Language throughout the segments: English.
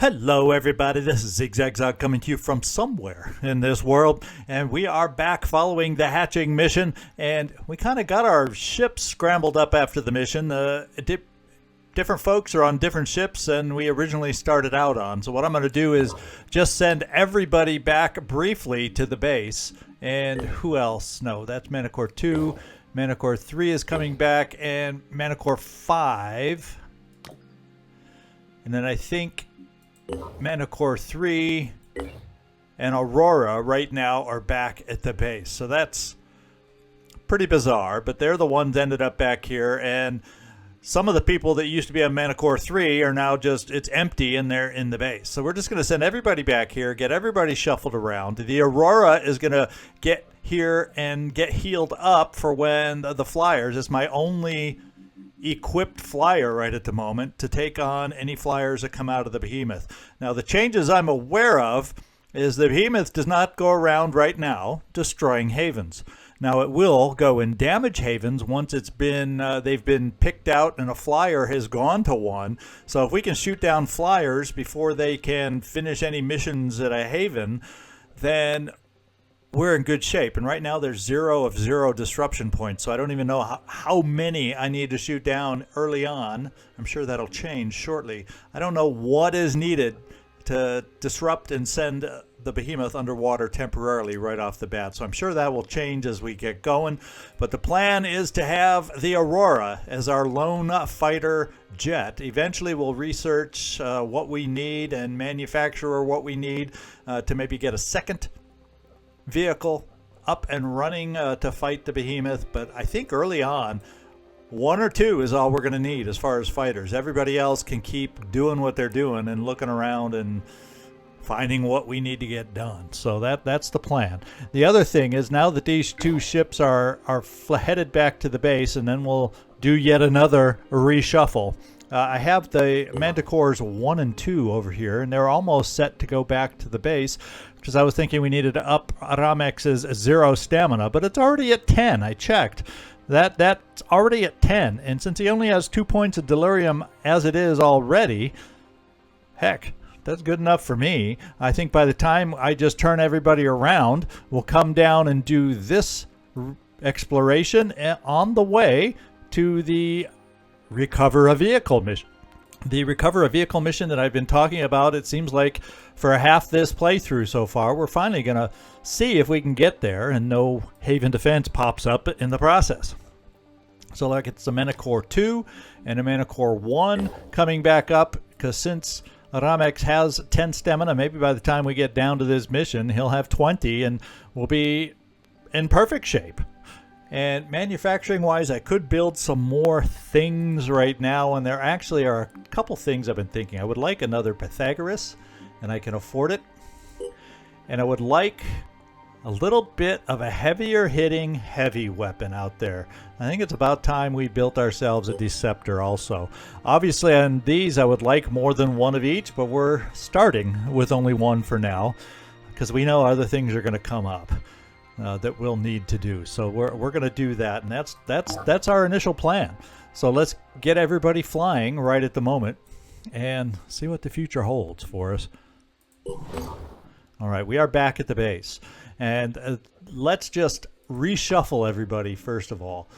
Hello everybody, this is Zigzag coming to you from somewhere in this world, and we are back following the hatching mission, and we kind of got our ships scrambled up after the mission. Different folks are on different ships than we originally started out on, so what I'm going to do is just send everybody back briefly to the base. And who else? No, that's Manticore 2, Manticore 3 is coming back, and Manticore 5. And then I think Manticore 3 and Aurora right now are back at the base. So that's pretty bizarre, but they're the ones ended up back here. And some of the people that used to be on Manticore 3 are now just, it's empty and they're in the base. So we're just going to send everybody back here, get everybody shuffled around. The Aurora is going to get here and get healed up for when the flyers is my only equipped flyer right at the moment to take on any flyers that come out of the behemoth. Now the changes I'm aware of is the behemoth does not go around right now destroying havens. Now it will go and damage havens once it's been they've been picked out and a flyer has gone to one. So if we can shoot down flyers before they can finish any missions at a haven, then we're in good shape. And right now there's 0 of 0 disruption points, so I don't even know how many I need to shoot down early on. I'm sure that'll change shortly. I don't know what is needed to disrupt and send the behemoth underwater temporarily right off the bat, so I'm sure that will change as we get going. But the plan is to have the Aurora as our lone fighter jet. Eventually we'll research what we need and manufacture what we need to maybe get a second vehicle up and running to fight the behemoth. But I think early on 1 or 2 is all we're going to need as far as fighters. Everybody else can keep doing what they're doing and looking around and finding what we need to get done. So that's the plan. The other thing is now that these 2 ships are headed back to the base, and then we'll do yet another reshuffle. I have the Manticores 1 and 2 over here, and they're almost set to go back to the base, because I was thinking we needed to up Ramex's 0 stamina, but it's already at 10. I checked. That's already at 10, and since he only has 2 points of delirium as it is already, heck, that's good enough for me. I think by the time I just turn everybody around, we'll come down and do this exploration on the way to the Recover a Vehicle mission. The Recover a Vehicle mission that I've been talking about, it seems like for half this playthrough so far, we're finally going to see if we can get there and no Haven Defense pops up in the process. So like it's a Manticore 2 and a Manticore 1 coming back up, because since Ramex has 10 stamina, maybe by the time we get down to this mission, he'll have 20 and we'll be in perfect shape. And manufacturing wise, I could build some more things right now, and there actually are a couple things I've been thinking. I would like another Pythagoras, and I can afford it. And I would like a little bit of a heavier hitting heavy weapon out there. I think it's about time we built ourselves a Deceptor also. Obviously on these I would like more than one of each, but we're starting with only one for now, because we know other things are going to come up that we'll need to do. So we're going to do that, and that's our initial plan. So let's get everybody flying right at the moment and see what the future holds for us. All right, we are back at the base, and let's just reshuffle everybody first of all.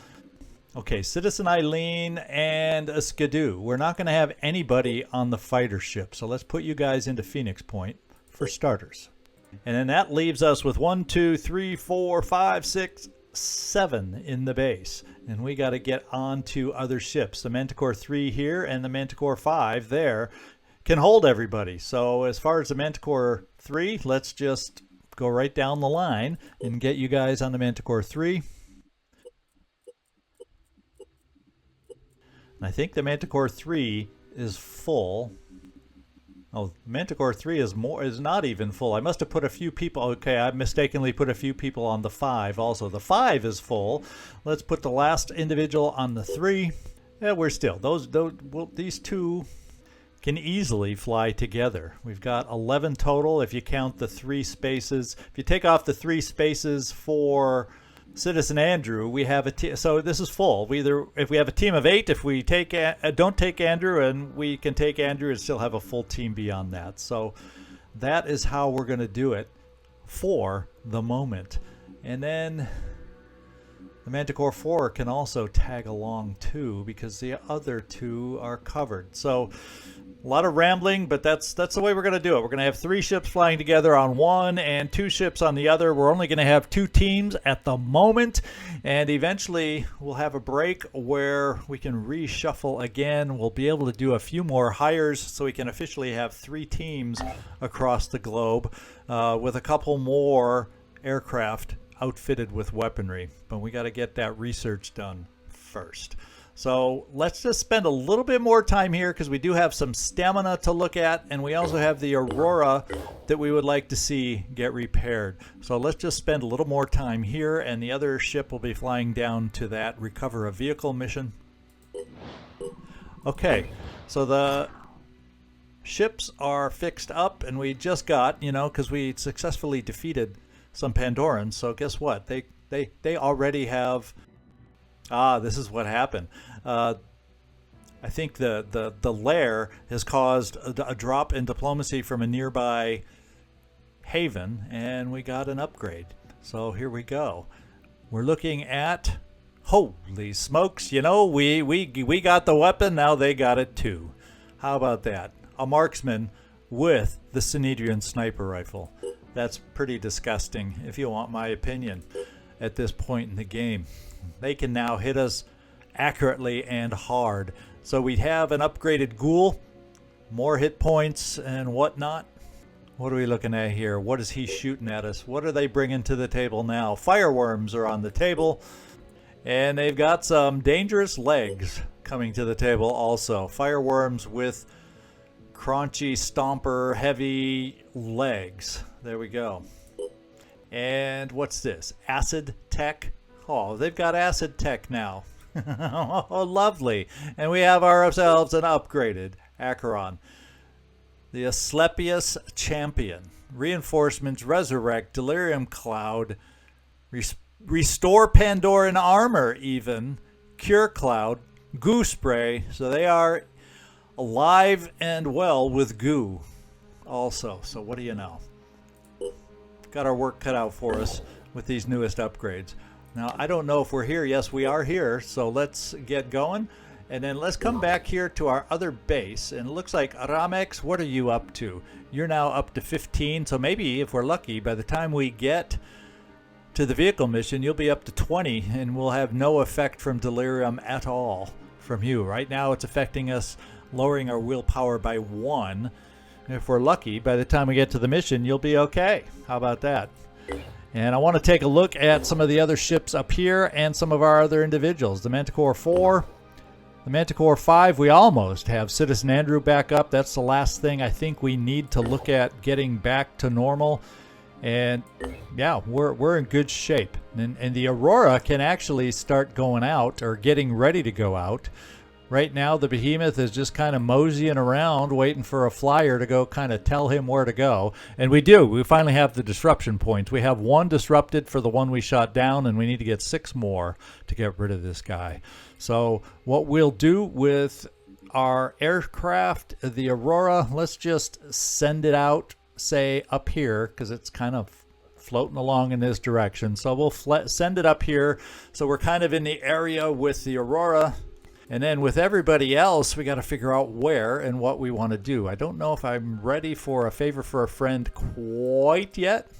Okay, Citizen Eileen and a Skidoo. We're not going to have anybody on the fighter ship, so let's put you guys into Phoenix Point for starters. And then that leaves us with 1, 2, 3, 4, 5, 6, 7 in the base. And we got to get on to other ships. The Manticore 3 here and the Manticore 5 there can hold everybody. So as far as the Manticore 3, let's just go right down the line and get you guys on the Manticore 3. I think the Manticore 3 is full. Oh, Manticore 3 is not even full. I must have put a few people. Okay, I mistakenly put a few people on the 5 also. The 5 is full. Let's put the last individual on the 3. Yeah, we're still. These 2 can easily fly together. We've got 11 total if you count the 3 spaces. If you take off the 3 spaces for Citizen Andrew, we have a so this is full. We either if we have a team of 8, if we take don't take Andrew, and we can take Andrew and still have a full team beyond that. So that is how we're going to do it for the moment. And then the Manticore 4 can also tag along too, because the other 2 are covered. So a lot of rambling, but that's the way we're going to do it. We're going to have 3 ships flying together on one and 2 ships on the other. We're only going to have 2 teams at the moment, and eventually we'll have a break where we can reshuffle again. We'll be able to do a few more hires so we can officially have 3 teams across the globe with a couple more aircraft outfitted with weaponry. But we got to get that research done first. So let's just spend a little bit more time here, because we do have some stamina to look at, and we also have the Aurora that we would like to see get repaired. So let's just spend a little more time here, and the other ship will be flying down to that recover a vehicle mission. Okay, so the ships are fixed up, and we just got, because we successfully defeated some Pandorans. So guess what? They already have... this is what happened. I think the lair has caused a drop in diplomacy from a nearby haven, and we got an upgrade. So here we go. We're looking at, holy smokes, we got the weapon, now they got it too. How about that? A marksman with the Synedrian sniper rifle. That's pretty disgusting, if you want my opinion, at this point in the game. They can now hit us accurately and hard. So we have an upgraded ghoul, more hit points and whatnot. What are we looking at here? What is he shooting at us? What are they bringing to the table now? Fireworms are on the table, and they've got some dangerous legs coming to the table also. Fireworms with crunchy, stomper, heavy legs. There we go. And what's this? Acid tech? Oh, they've got acid tech now. Oh, lovely. And we have ourselves an upgraded Acheron. The Asclepius Champion. Reinforcements, resurrect, delirium cloud, restore Pandoran armor even, cure cloud, goo spray. So they are alive and well with goo also. So what do you know? Got our work cut out for us with these newest upgrades. Now, I don't know if we're here. Yes, we are here. So let's get going. And then let's come back here to our other base. And it looks like, Ramex, what are you up to? You're now up to 15. So maybe, if we're lucky, by the time we get to the vehicle mission, you'll be up to 20. And we'll have no effect from delirium at all from you. Right now, it's affecting us, lowering our willpower by 1. If we're lucky, by the time we get to the mission, you'll be okay. How about that? And I want to take a look at some of the other ships up here and some of our other individuals. The Manticore 4, the Manticore 5, we almost have Citizen Andrew back up. That's the last thing I think we need to look at getting back to normal. And yeah, we're in good shape. And the Aurora can actually start going out, or getting ready to go out. Right now, the Behemoth is just kind of moseying around, waiting for a flyer to go kind of tell him where to go. And we do. We finally have the disruption points. We have 1 disrupted for the one we shot down, and we need to get 6 more to get rid of this guy. So what we'll do with our aircraft, the Aurora, let's just send it out, say, up here, because it's kind of floating along in this direction. So we'll send it up here. So we're kind of in the area with the Aurora. And then with everybody else, we got to figure out where and what we want to do. I don't know if I'm ready for a favor for a friend quite yet.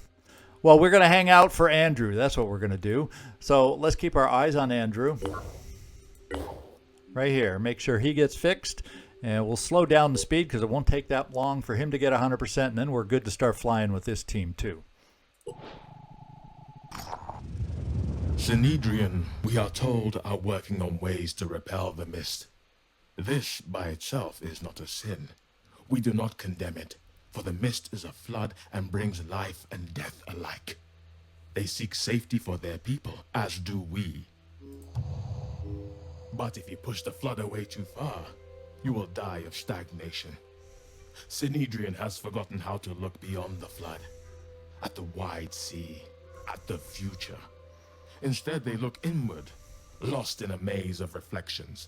Well, we're going to hang out for Andrew. That's what we're going to do. So let's keep our eyes on Andrew. Right here. Make sure he gets fixed. And we'll slow down the speed because it won't take that long for him to get 100%. And then we're good to start flying with this team too. Synedrian, we are told, are working on ways to repel the mist. This by itself is not a sin. We do not condemn it, for the mist is a flood and brings life and death alike. They seek safety for their people, as do we. But if you push the flood away too far, you will die of stagnation. Synedrian has forgotten how to look beyond the flood, at the wide sea, at the future. Instead, they look inward, lost in a maze of reflections.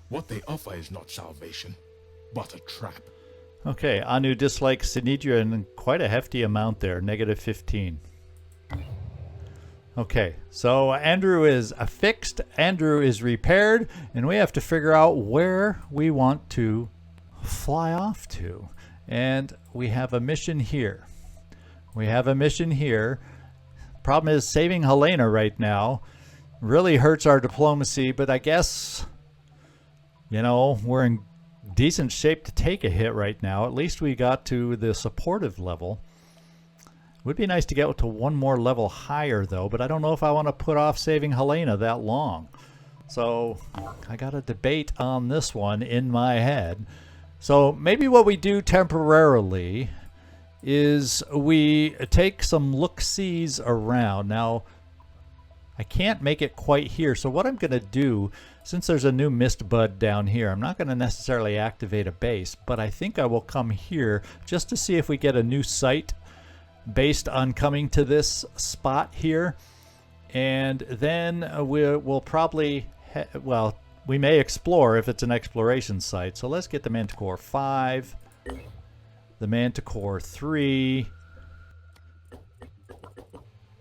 What they offer is not salvation, but a trap. Okay, Anu dislikes Sinidra in quite a hefty amount there, -15. Okay, so Andrew is affixed, Andrew is repaired, and we have to figure out where we want to fly off to. And we have a mission here. We have a mission here. Problem is saving Helena right now really hurts our diplomacy, but I guess, you know, we're in decent shape to take a hit right now. At least we got to the supportive level. Would be nice to get to one more level higher though, but I don't know if I want to put off saving Helena that long. So I got a debate on this one in my head. So maybe what we do temporarily is we take some look-sees around. Now, I can't make it quite here, so what I'm going to do, since there's a new mist bud down here, I'm not going to necessarily activate a base, but I think I will come here just to see if we get a new site based on coming to this spot here. And then we'll probably, well, we may explore if it's an exploration site. So let's get the Manticore 5, the Manticore 3,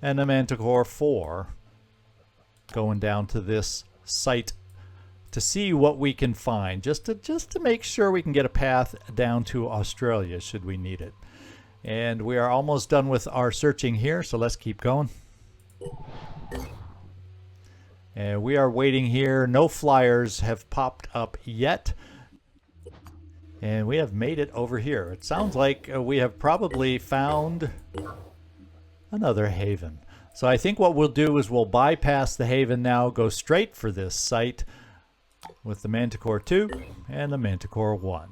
and the Manticore 4 going down to this site to see what we can find, just to make sure we can get a path down to Australia should we need it. And we are almost done with our searching here, so let's keep going. And we are waiting here. No flyers have popped up yet. And we have made it over here. It sounds like we have probably found another haven. So I think what we'll do is we'll bypass the haven now, go straight for this site with the Manticore 2 and the Manticore 1.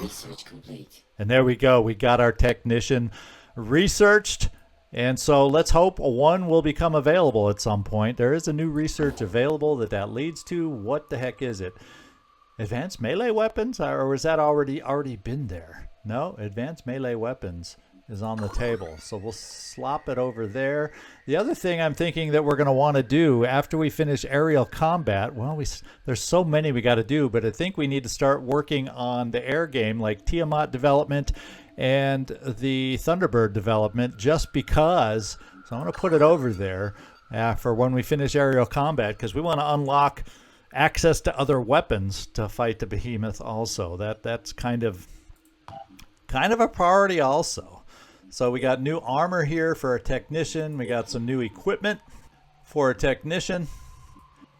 Research complete. And there we go. We got our technician researched. And so let's hope one will become available at some point. There is a new research available that leads to. What the heck is it? Advanced melee weapons? Or was that already been there? No, advanced melee weapons is on the table. So we'll slop it over there. The other thing I'm thinking that we're going to want to do after we finish aerial combat, well, there's so many we got to do, but I think we need to start working on the air game, like Tiamat development and the Thunderbird development, just because. So I'm going to put it over there for when we finish aerial combat, because we want to unlock access to other weapons to fight the behemoth also. That's kind of a priority also. So we got new armor here for a technician. We got some new equipment for a technician.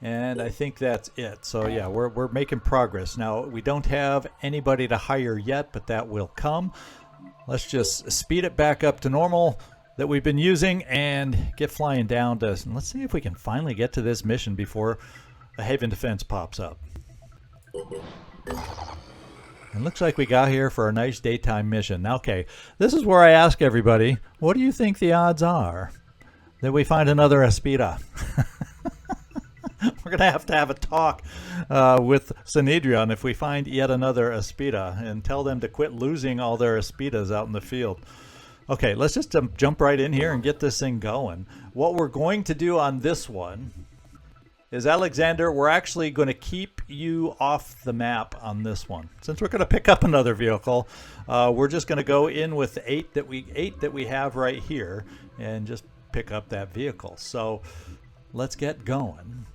And I think that's it. So yeah, we're making progress. Now, we don't have anybody to hire yet, but that will come. Let's just speed it back up to normal that we've been using and get flying down to, let's see if we can finally get to this mission before a Haven Defense pops up. It looks like we got here for a nice daytime mission. Okay, this is where I ask everybody, what do you think the odds are that we find another Aspida? We're going to have a talk with Sinidrion if we find yet another Aspida, and tell them to quit losing all their Aspidas out in the field. Okay, let's just jump right in here and get this thing going. What we're going to do on this one is, Alexander, we're actually going to keep you off the map on this one. Since we're going to pick up another vehicle, we're just going to go in with the 8 that we have right here and just pick up that vehicle. So let's get going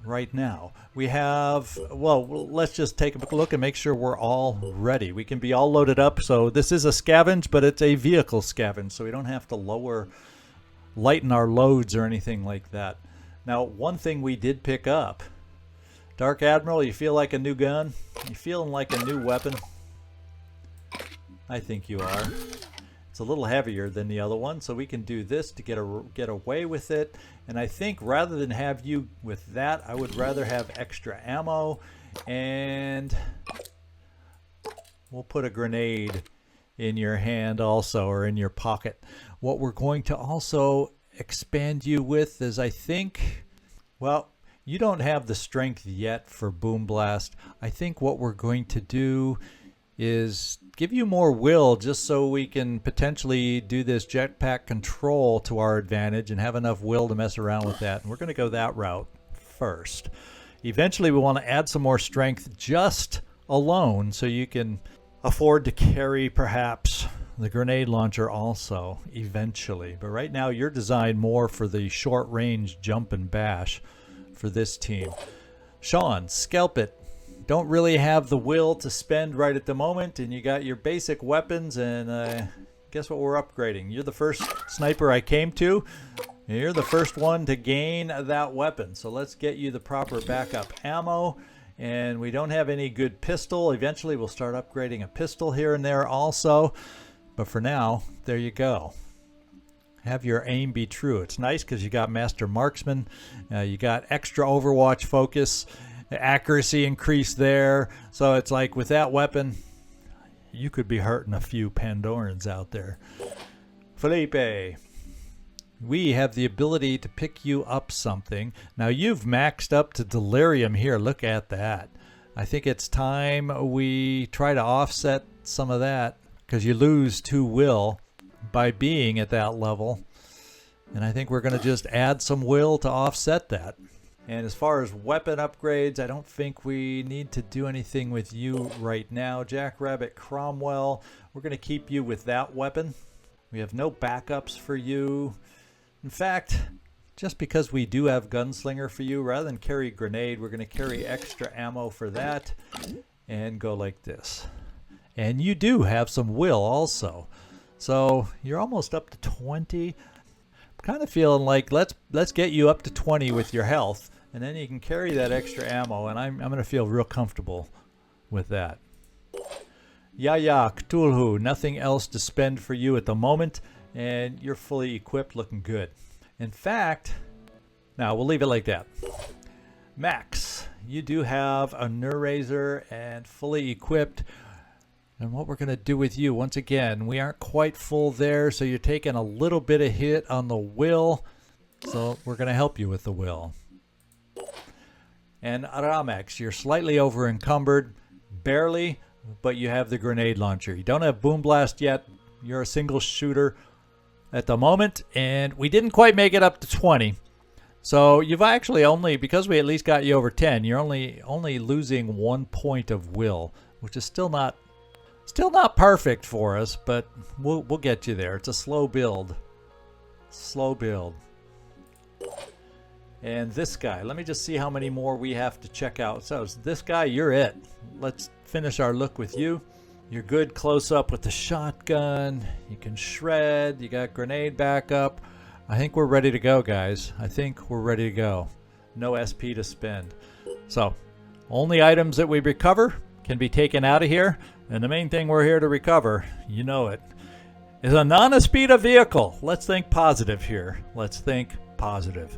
right now. We have, well, let's just take a look and make sure we're all ready. We can be all loaded up. So this is a scavenge, but it's a vehicle scavenge, so we don't have to lighten our loads or anything like that. Now, one thing we did pick up, Dark Admiral, you feel like a new gun? You feeling like a new weapon? I think you are. It's a little heavier than the other one, so we can do this to get away with it. And I think rather than have you with that, I would rather have extra ammo, and we'll put a grenade in your hand also, or in your pocket. What we're going to also expand you with is, I think, well, you don't have the strength yet for Boom Blast. I think what we're going to do is give you more will just so we can potentially do this jetpack control to our advantage and have enough will to mess around with that. And we're going to go that route first. Eventually we want to add some more strength just alone so you can afford to carry perhaps the grenade launcher also eventually. But right now you're designed more for the short range jump and bash for this team. Sean, scalp it. Don't really have the will to spend right at the moment, and you got your basic weapons, and guess what we're upgrading? You're the first sniper I came to. You're the first one to gain that weapon, so let's get you the proper backup ammo. And we don't have any good pistol. Eventually we'll start upgrading a pistol here and there also, but for now, there you go. Have your aim be true. It's nice because you got Master Marksman, you got extra Overwatch focus, accuracy increase there. So it's like with that weapon, you could be hurting a few Pandorans out there. Felipe, we have the ability to pick you up something. Now you've maxed up to Delirium here. Look at that. I think it's time we try to offset some of that because you lose 2 will by being at that level. And I think we're going to just add some will to offset that. And as far as weapon upgrades, I don't think we need to do anything with you right now. Jackrabbit Cromwell, we're going to keep you with that weapon. We have no backups for you. In fact, just because we do have Gunslinger for you, rather than carry Grenade, we're going to carry extra ammo for that and go like this. And you do have some will also. So you're almost up to 20. I'm kind of feeling like let's get you up to 20 with your health, and then you can carry that extra ammo, and I'm going to feel real comfortable with that. Yaya Cthulhu, nothing else to spend for you at the moment, and you're fully equipped, looking good. In fact, now we'll leave it like that. Max, you do have a Neuraiser and fully equipped. And what we're going to do with you, once again, we aren't quite full there, so you're taking a little bit of hit on the will. So we're going to help you with the will. And Aramex, you're slightly over encumbered, barely, but you have the grenade launcher. You don't have Boom Blast yet. You're a single shooter at the moment, and we didn't quite make it up to 20. So you've actually only, because we at least got you over 10, you're only losing 1 point of will, which is still not perfect for us, but we'll get you there. It's a slow build. Slow build. And this guy, let me just see how many more we have to check out. So this guy, you're it. Let's finish our look with you. You're good close up with the shotgun. You can shred. You got grenade backup. I think we're ready to go, guys. I think we're ready to go. No SP to spend. So only items that we recover can be taken out of here. And the main thing we're here to recover, you know it, is a non-Aspida vehicle. Let's think positive here. Let's think positive.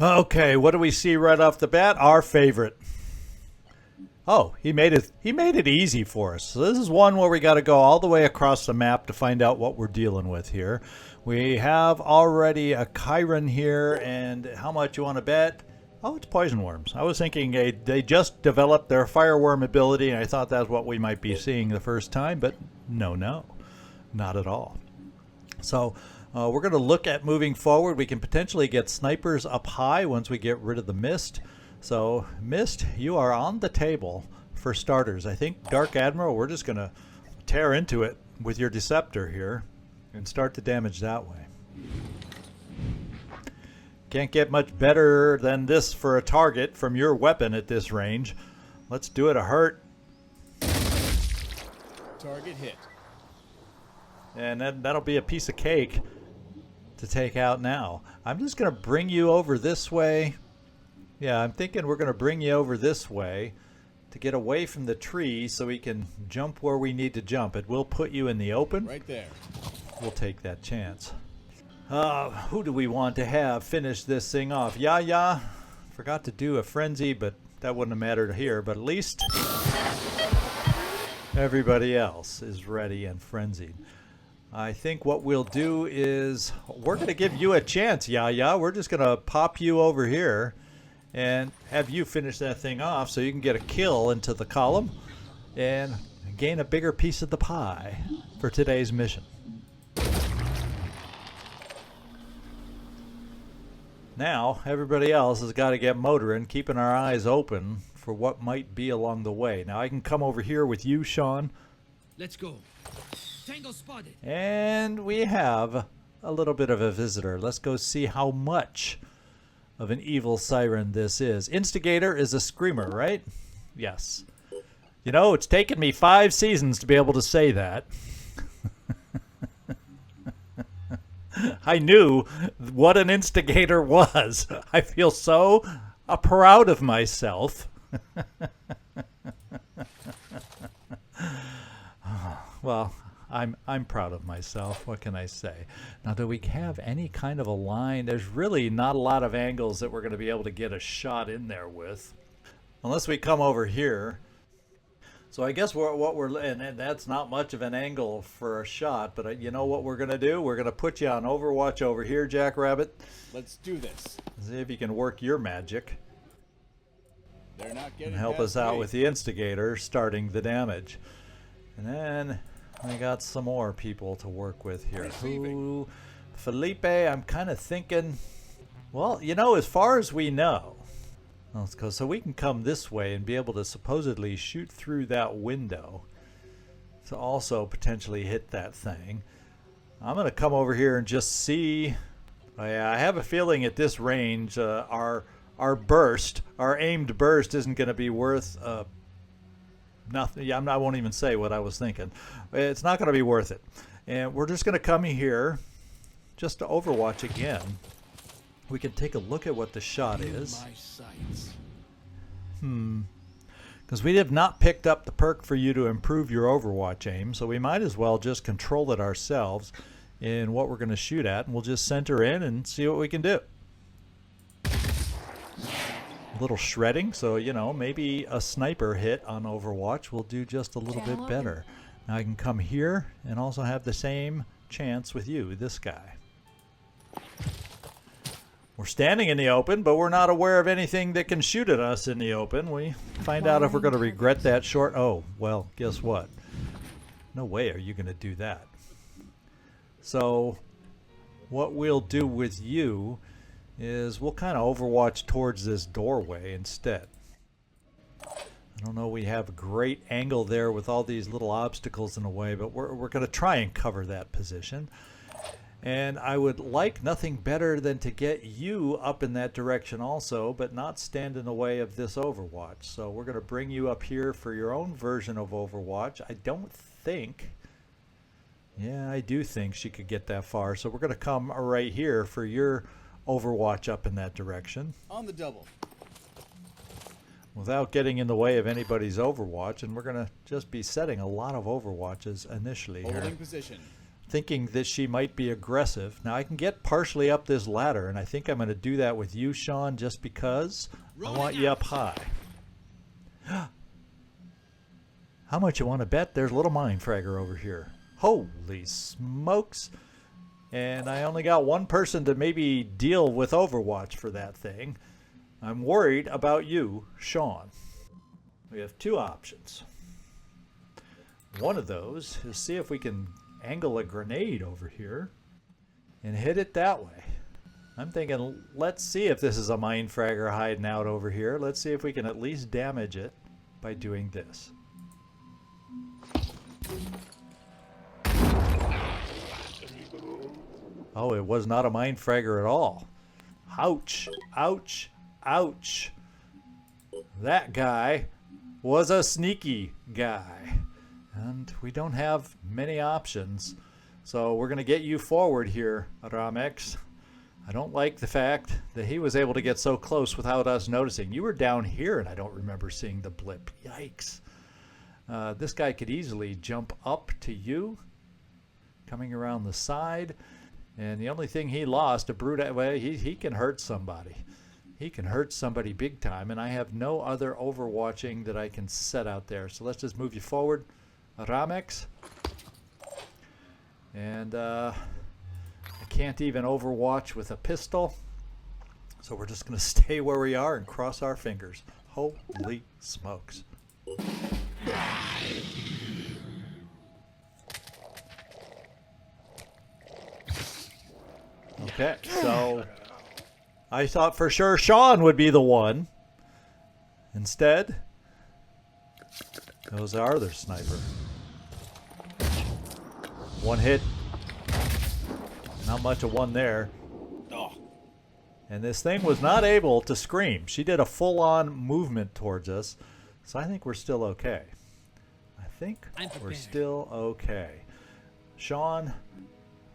Okay, what do we see right off the bat? Our favorite. Oh, he made it easy for us. So this is one where we got to go all the way across the map to find out what we're dealing with here. We have already a Chiron here, and how much you want to bet? Oh, it's poison worms. I was thinking they just developed their fireworm ability, and I thought that's what we might be seeing the first time, but no, not at all. So we're going to look at moving forward. We can potentially get snipers up high once we get rid of the mist. So mist, you are on the table for starters. I think Dark Admiral, we're just going to tear into it with your Deceptor here and start the damage that way. Can't get much better than this for a target from your weapon at this range. Let's do it a hurt. Target hit. And that'll be a piece of cake to take out now. I'm just going to bring you over this way. Yeah, I'm thinking we're going to bring you over this way to get away from the tree so we can jump where we need to jump. It will put you in the open. Right there. We'll take that chance. Who do we want to have finish this thing off? Yaya. Forgot to do a frenzy, but that wouldn't have mattered here. But at least everybody else is ready and frenzied. I think what we'll do is we're going to give you a chance, Yaya. We're just going to pop you over here and have you finish that thing off so you can get a kill into the column. and gain a bigger piece of the pie for today's mission. Now, everybody else has got to get motoring, keeping our eyes open for what might be along the way. Now, I can come over here with you, Sean. Let's go. Tango spotted. And we have a little bit of a visitor. Let's go see how much of an evil siren this is. Instigator is a screamer, right? Yes. You know, it's taken me 5 seasons to be able to say that. I knew what an instigator was. I feel so proud of myself. Well, I'm proud of myself. What can I say? Now, do we have any kind of a line? There's really not a lot of angles that we're going to be able to get a shot in there with, unless we come over here. So I guess and that's not much of an angle for a shot, but you know what we're going to do? We're going to put you on Overwatch over here, Jackrabbit. Let's do this. See if you can work your magic They're not getting and help past us out me. with the instigator starting the damage. And then we got some more people to work with here. Receiving. Who? Felipe, I'm kind of thinking, well, you know, as far as we know, let's go. So we can come this way and be able to supposedly shoot through that window to also potentially hit that thing. I'm going to come over here and just see. I have a feeling at this range, our burst, our aimed burst, isn't going to be worth nothing. Yeah, I won't even say what I was thinking. It's not going to be worth it. And we're just going to come here just to Overwatch again. We can take a look at what the shot is. My sights. Because we have not picked up the perk for you to improve your Overwatch aim, so we might as well just control it ourselves in what we're going to shoot at, and we'll just center in and see what we can do. A little shredding, so you know, maybe a sniper hit on Overwatch will do just a little bit better. Now I can come here and also have the same chance with you, this guy. We're standing in the open, but we're not aware of anything that can shoot at us in the open. We find out if we're going to regret that short. Oh, well, guess what? No way are you going to do that. So what we'll do with you is we'll kind of Overwatch towards this doorway instead. I don't know, we have a great angle there with all these little obstacles in the way, but we're going to try and cover that position. And I would like nothing better than to get you up in that direction also, but not stand in the way of this Overwatch. So we're going to bring you up here for your own version of Overwatch. I don't think... Yeah, I do think she could get that far. So we're going to come right here for your Overwatch up in that direction. On the double. Without getting in the way of anybody's Overwatch. And we're going to just be setting a lot of Overwatches initially here. Holding position. Thinking that she might be aggressive. Now I can get partially up this ladder, and I think I'm going to do that with you, Sean, just because I want you up high. How much you want to bet? There's a little mine fragger over here. Holy smokes. And I only got one person to maybe deal with Overwatch for that thing. I'm worried about you, Sean. We have 2 options. One of those is see if we can angle a grenade over here and hit it that way. I'm thinking, let's see if this is a mine fragger hiding out over here. Let's see if we can at least damage it by doing this. Oh, it was not a mine fragger at all. Ouch, ouch, ouch. That guy was a sneaky guy. And we don't have many options. So we're going to get you forward here, Ramex. I don't like the fact that he was able to get so close without us noticing. You were down here and I don't remember seeing the blip. Yikes. This guy could easily jump up to you, coming around the side. And the only thing he lost, a brute, well, he can hurt somebody. He can hurt somebody big time. And I have no other overwatching that I can set out there. So let's just move you forward. Ramex. And I can't even overwatch with a pistol. So we're just going to stay where we are and cross our fingers. Holy smokes. Okay, so I thought for sure Sean would be the one. Instead, it was our other sniper. One hit. Not much of one there. Oh, And this thing was not able to scream. She did a full-on movement towards us. So I think we're still okay. I think I'm we're prepared. still okay. Sean,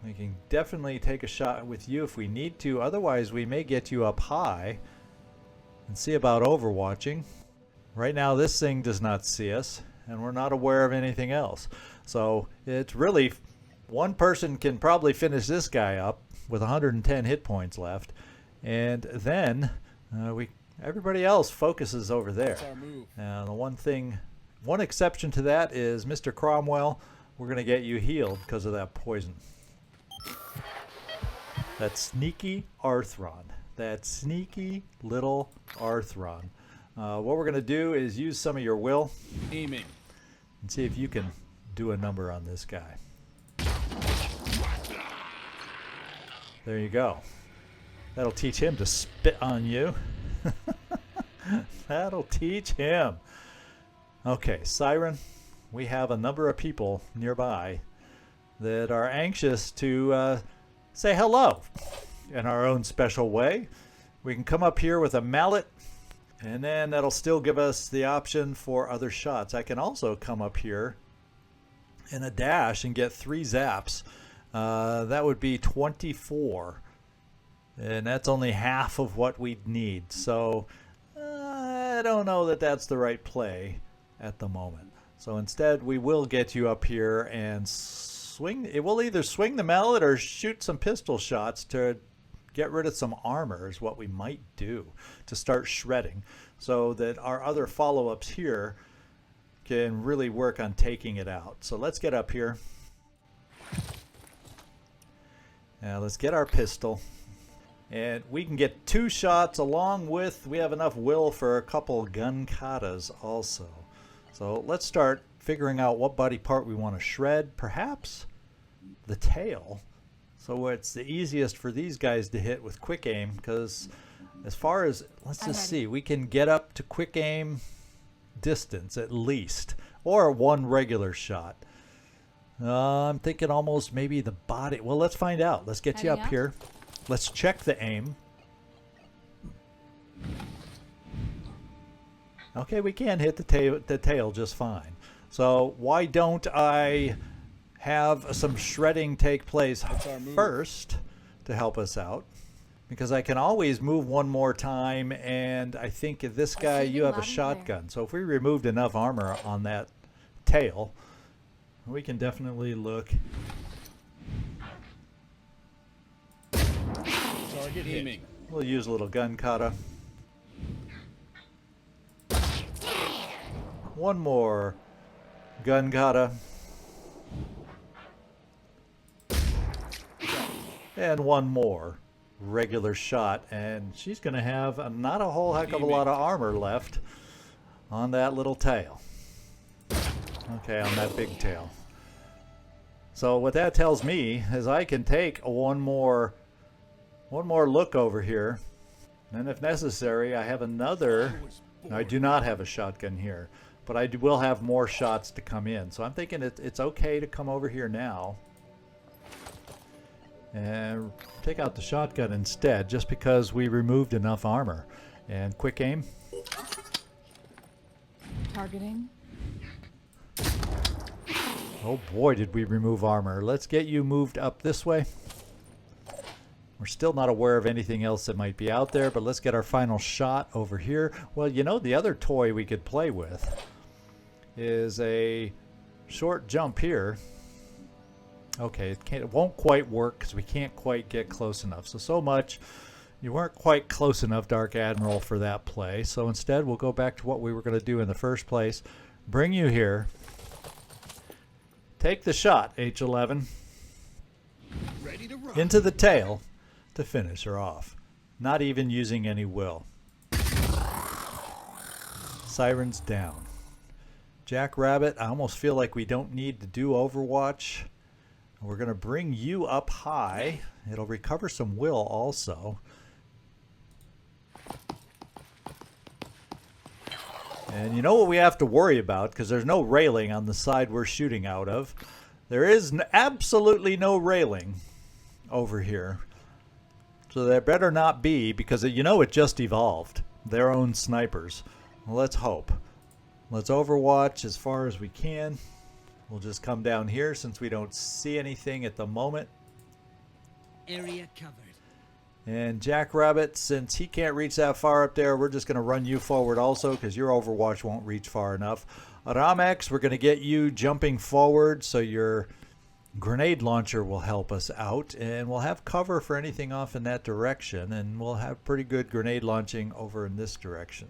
we can definitely take a shot with you if we need to. Otherwise, we may get you up high and see about overwatching. Right now, this thing does not see us, and we're not aware of anything else. So it's really, one person can probably finish this guy up with 110 hit points left, and then everybody else focuses over there. that's our move. Now, the one exception to that is Mr. Cromwell. We're going to get you healed because of that poison. That sneaky Arthron. That sneaky little Arthron. What we're going to do is use some of your will Aiming. and see if you can do a number on this guy. There you go. That'll teach him to spit on you. That'll teach him. Okay, Siren, we have a number of people nearby that are anxious to say hello in our own special way. We can come up here with a mallet, and then that'll still give us the option for other shots. I can also come up here in a dash and get 3 zaps. That would be 24. And that's only half of what we'd need. So I don't know that that's the right play at the moment. So instead, we will get you up here and swing. It will either swing the mallet or shoot some pistol shots to get rid of some armor is what we might do to start shredding, so that our other follow-ups here can really work on taking it out. So let's get up here. Now let's get our pistol. And we can get 2 shots along with, we have enough will for a couple gun katas also. So let's start figuring out what body part we want to shred. Perhaps the tail. So it's the easiest for these guys to hit with quick aim, because as far as, let's just see, we can get up to quick aim distance at least, or 1 regular shot. I'm thinking almost maybe the body. Well, let's find out. Let's get you up here. Let's check the aim. Okay, we can hit the tail just fine. So why don't I have some shredding take place our move. first to help us out? Because I can always move one more time, and I think this guy, you have a shotgun. So if we removed enough armor on that tail, we can definitely look. Target aiming. We'll use a little gun kata. One more gun kata. And one more regular shot. And she's going to have not a whole heck of a lot of armor left on that little tail. Okay, on that big tail. So what that tells me is I can take one more look over here, and if necessary, I have another. I do not have a shotgun here, but I will have more shots to come in. So I'm thinking it's okay to come over here now and take out the shotgun instead, just because we removed enough armor. And quick aim. Targeting. Oh boy, did we remove armor. Let's get you moved up this way. We're still not aware of anything else that might be out there, but let's get our final shot over here. Well, you know, the other toy we could play with is a short jump here. Okay, it won't quite work because we can't quite get close enough. So much. You weren't quite close enough, Dark Admiral, for that play. So instead, we'll go back to what we were going to do in the first place. Bring you here. Take the shot, H11. Ready to rock. Into the tail to finish her off. Not even using any will. Siren's down. Jack Rabbit, I almost feel like we don't need to do Overwatch. We're going to bring you up high. It'll recover some will also. And you know what we have to worry about, because there's no railing on the side we're shooting out of. There is absolutely no railing over here. So there better not be, because you know it just evolved. Their own snipers. Well, let's hope. Let's overwatch as far as we can. We'll just come down here since we don't see anything at the moment. Area covered. And Jackrabbit, since he can't reach that far up there, we're just going to run you forward also because your overwatch won't reach far enough. Ramex, we're going to get you jumping forward so your grenade launcher will help us out. And we'll have cover for anything off in that direction. And we'll have pretty good grenade launching over in this direction.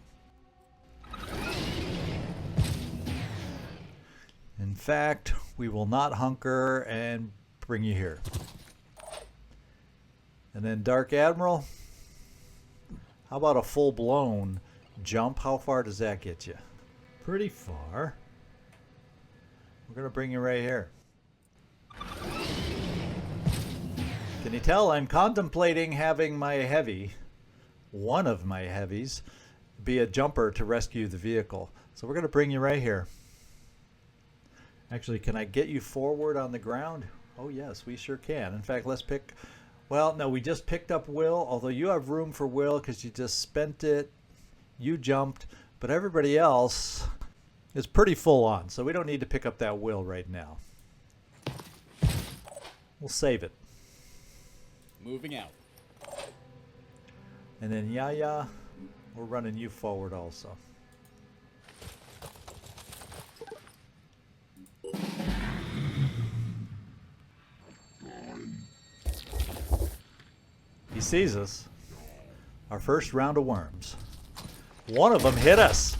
In fact, we will not hunker and bring you here. And then Dark Admiral, how about a full-blown jump? How far does that get you? Pretty far. We're going to bring you right here. Can you tell I'm contemplating having my heavy, one of my heavies, be a jumper to rescue the vehicle. So we're going to bring you right here. Actually, can I get you forward on the ground? Oh yes, we sure can. In fact, let's pick... Well, no, we just picked up will, although you have room for will because you just spent it. You jumped, but everybody else is pretty full on, so we don't need to pick up that will right now. We'll save it. Moving out. And then Yaya, we're running you forward also. He sees us. Our first round of worms. One of them hit us.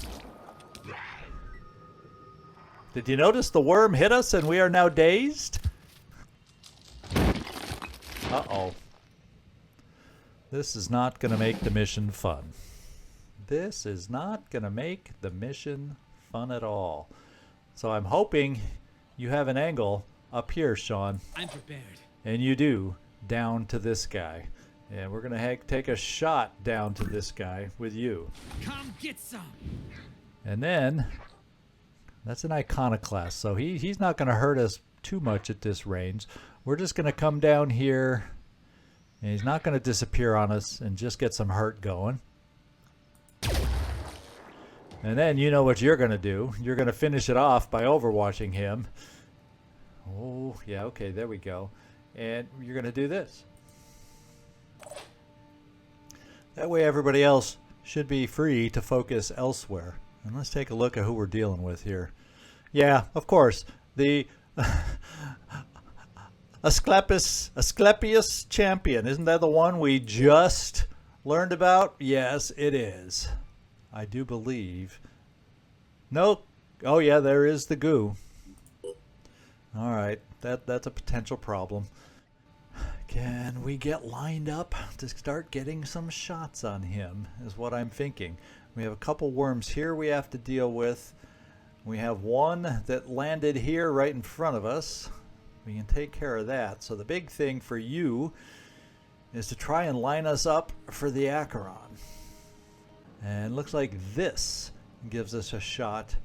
Did you notice the worm hit us and we are now dazed? Uh-oh. This is not going to make the mission fun. This is not going to make the mission fun at all. So I'm hoping you have an angle up here, Sean. I'm prepared. And you do, down to this guy. And we're going to take a shot down to this guy with you. Come get some. And then, that's an iconoclast, so he's not going to hurt us too much at this range. We're just going to come down here, and he's not going to disappear on us and just get some hurt going. And then you know what you're going to do. You're going to finish it off by overwatching him. Oh, yeah, okay, there we go. And you're going to do this. That way everybody else should be free to focus elsewhere. And let's take a look at who we're dealing with here. Yeah, of course, the Asclepius champion. Isn't that the one we just learned about? Yes, it is. I do believe. No. Oh, yeah, there is the goo. All right, that's a potential problem. Can we get lined up to start getting some shots on him, is what I'm thinking. We have a couple worms here we have to deal with. We have one that landed here right in front of us. We can take care of that. So the big thing for you is to try and line us up for the Acheron. And looks like this gives us a shot,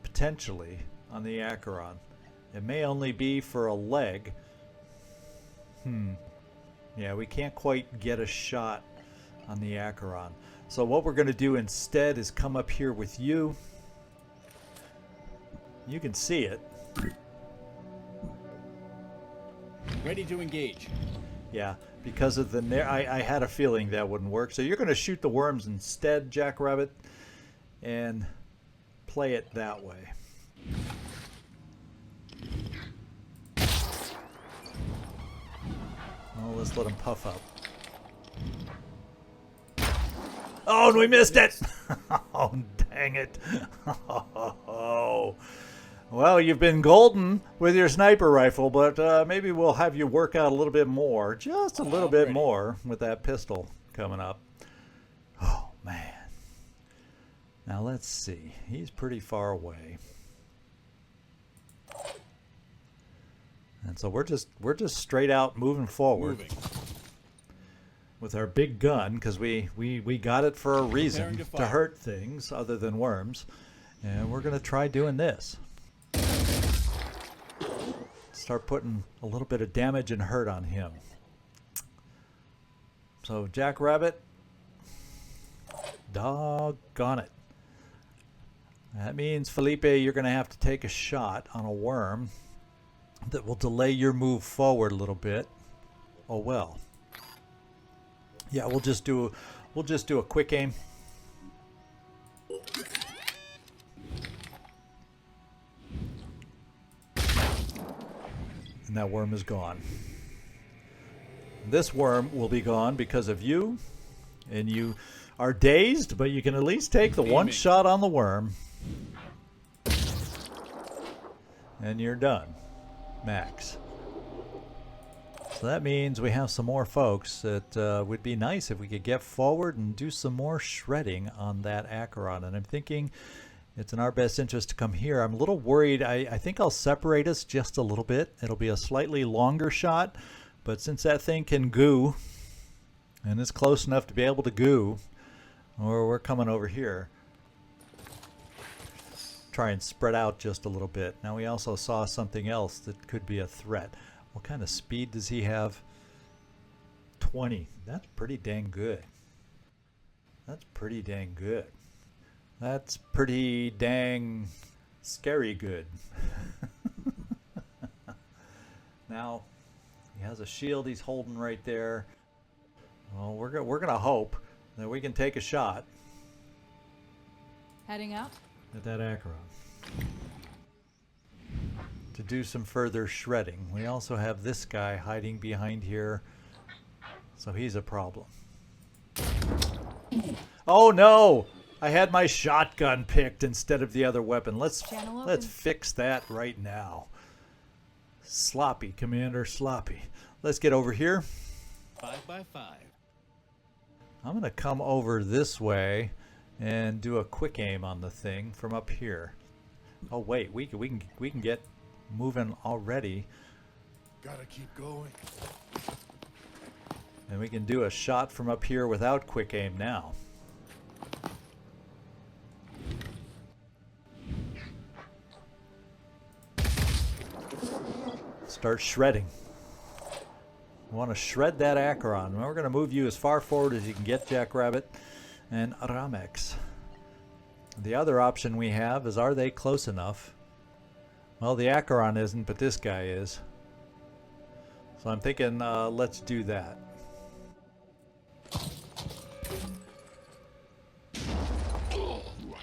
potentially, on the Acheron. It may only be for a leg. Yeah, we can't quite get a shot on the Acheron. So what we're going to do instead is come up here with you. You can see it. Ready to engage. Yeah, because of the... I had a feeling that wouldn't work. So you're going to shoot the worms instead, Jackrabbit, and play it that way. Well, let's let him puff up. Oh, and we missed it! Oh, dang it. Oh. Well, you've been golden with your sniper rifle, but maybe we'll have you work out a little bit more. Just a little bit more with that pistol coming up. Oh, man. Now, let's see. He's pretty far away. And so we're just straight out moving forward Moving. with our big gun, because we got it for a reason, Preparing to to fire. hurt things other than worms. And we're going to try doing this. Start putting a little bit of damage and hurt on him. So Jackrabbit, doggone it. That means, Felipe, you're going to have to take a shot on a worm that will delay your move forward a little bit. Oh well. Yeah, we'll just do a quick aim. And that worm is gone. This worm will be gone because of you, and you are dazed, but you can at least take the one shot on the worm. And you're done, Max. So that means we have some more folks. That would be nice if we could get forward and do some more shredding on that Acheron. And I'm thinking it's in our best interest to come here. I'm a little worried. I think I'll separate us just a little bit. It'll be a slightly longer shot, but since that thing can goo, and it's close enough to be able to goo, or we're coming over here. Try and spread out just a little bit. Now we also saw something else that could be a threat. What kind of speed does he have? 20. That's pretty dang good. That's pretty dang good. That's pretty dang scary good. Now, he has a shield he's holding right there. Well, we're gonna hope that we can take a shot Heading out? at that Acheron to do some further shredding. We also have this guy hiding behind here, so he's a problem. Oh no! I had my shotgun picked instead of the other weapon. Let's fix that right now. Sloppy, Commander, sloppy. Let's get over here. 5x5. I'm gonna come over this way and do a quick aim on the thing from up here. Oh wait, we can get moving already. Gotta keep going. And we can do a shot from up here without quick aim now. Start shredding. We want to shred that Acheron. We're going to move you as far forward as you can get, Jackrabbit and Ramex. The other option we have is, are they close enough? Well, the Acheron isn't, but this guy is. So I'm thinking, let's do that.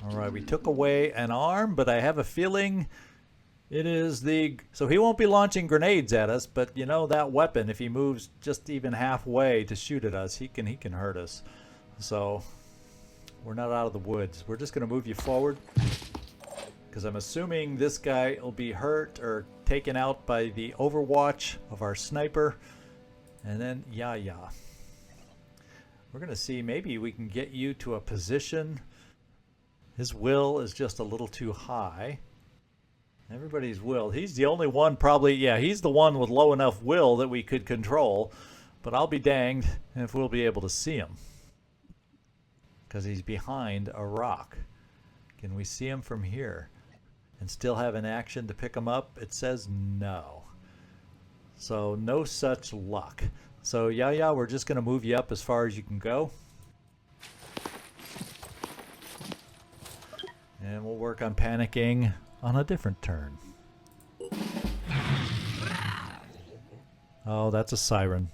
Alright, we took away an arm, but I have a feeling it is the... So he won't be launching grenades at us, but you know, that weapon, if he moves just even halfway to shoot at us, he can hurt us. So we're not out of the woods. We're just going to move you forward, because I'm assuming this guy will be hurt or taken out by the overwatch of our sniper. And then, yeah. We're going to see, maybe we can get you to a position. His will is just a little too high. Everybody's will. He's the only one probably, yeah, he's the one with low enough will that we could control. But I'll be danged if we'll be able to see him, because he's behind a rock. Can we see him from here and still have an action to pick him up? It says no. So no such luck. So yeah, we're just going to move you up as far as you can go. And we'll work on panicking on a different turn. Oh, that's a siren.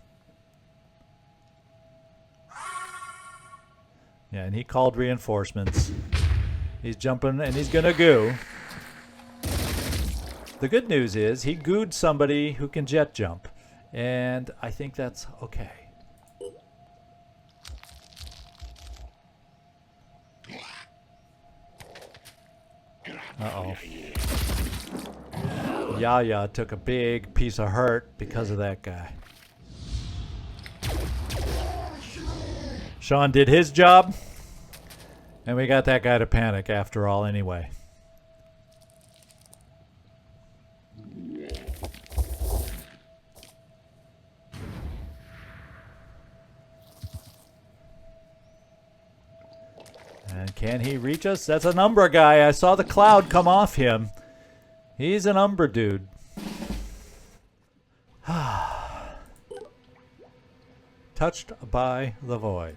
Yeah, and he called reinforcements. He's jumping and he's gonna goo. The good news is he gooed somebody who can jet jump, and I think that's okay. Uh-oh. Yaya took a big piece of hurt because of that guy. Sean did his job, and we got that guy to panic after all anyway. And can he reach us? That's an Umbra guy. I saw the cloud come off him. He's an Umbra dude. Touched by the void.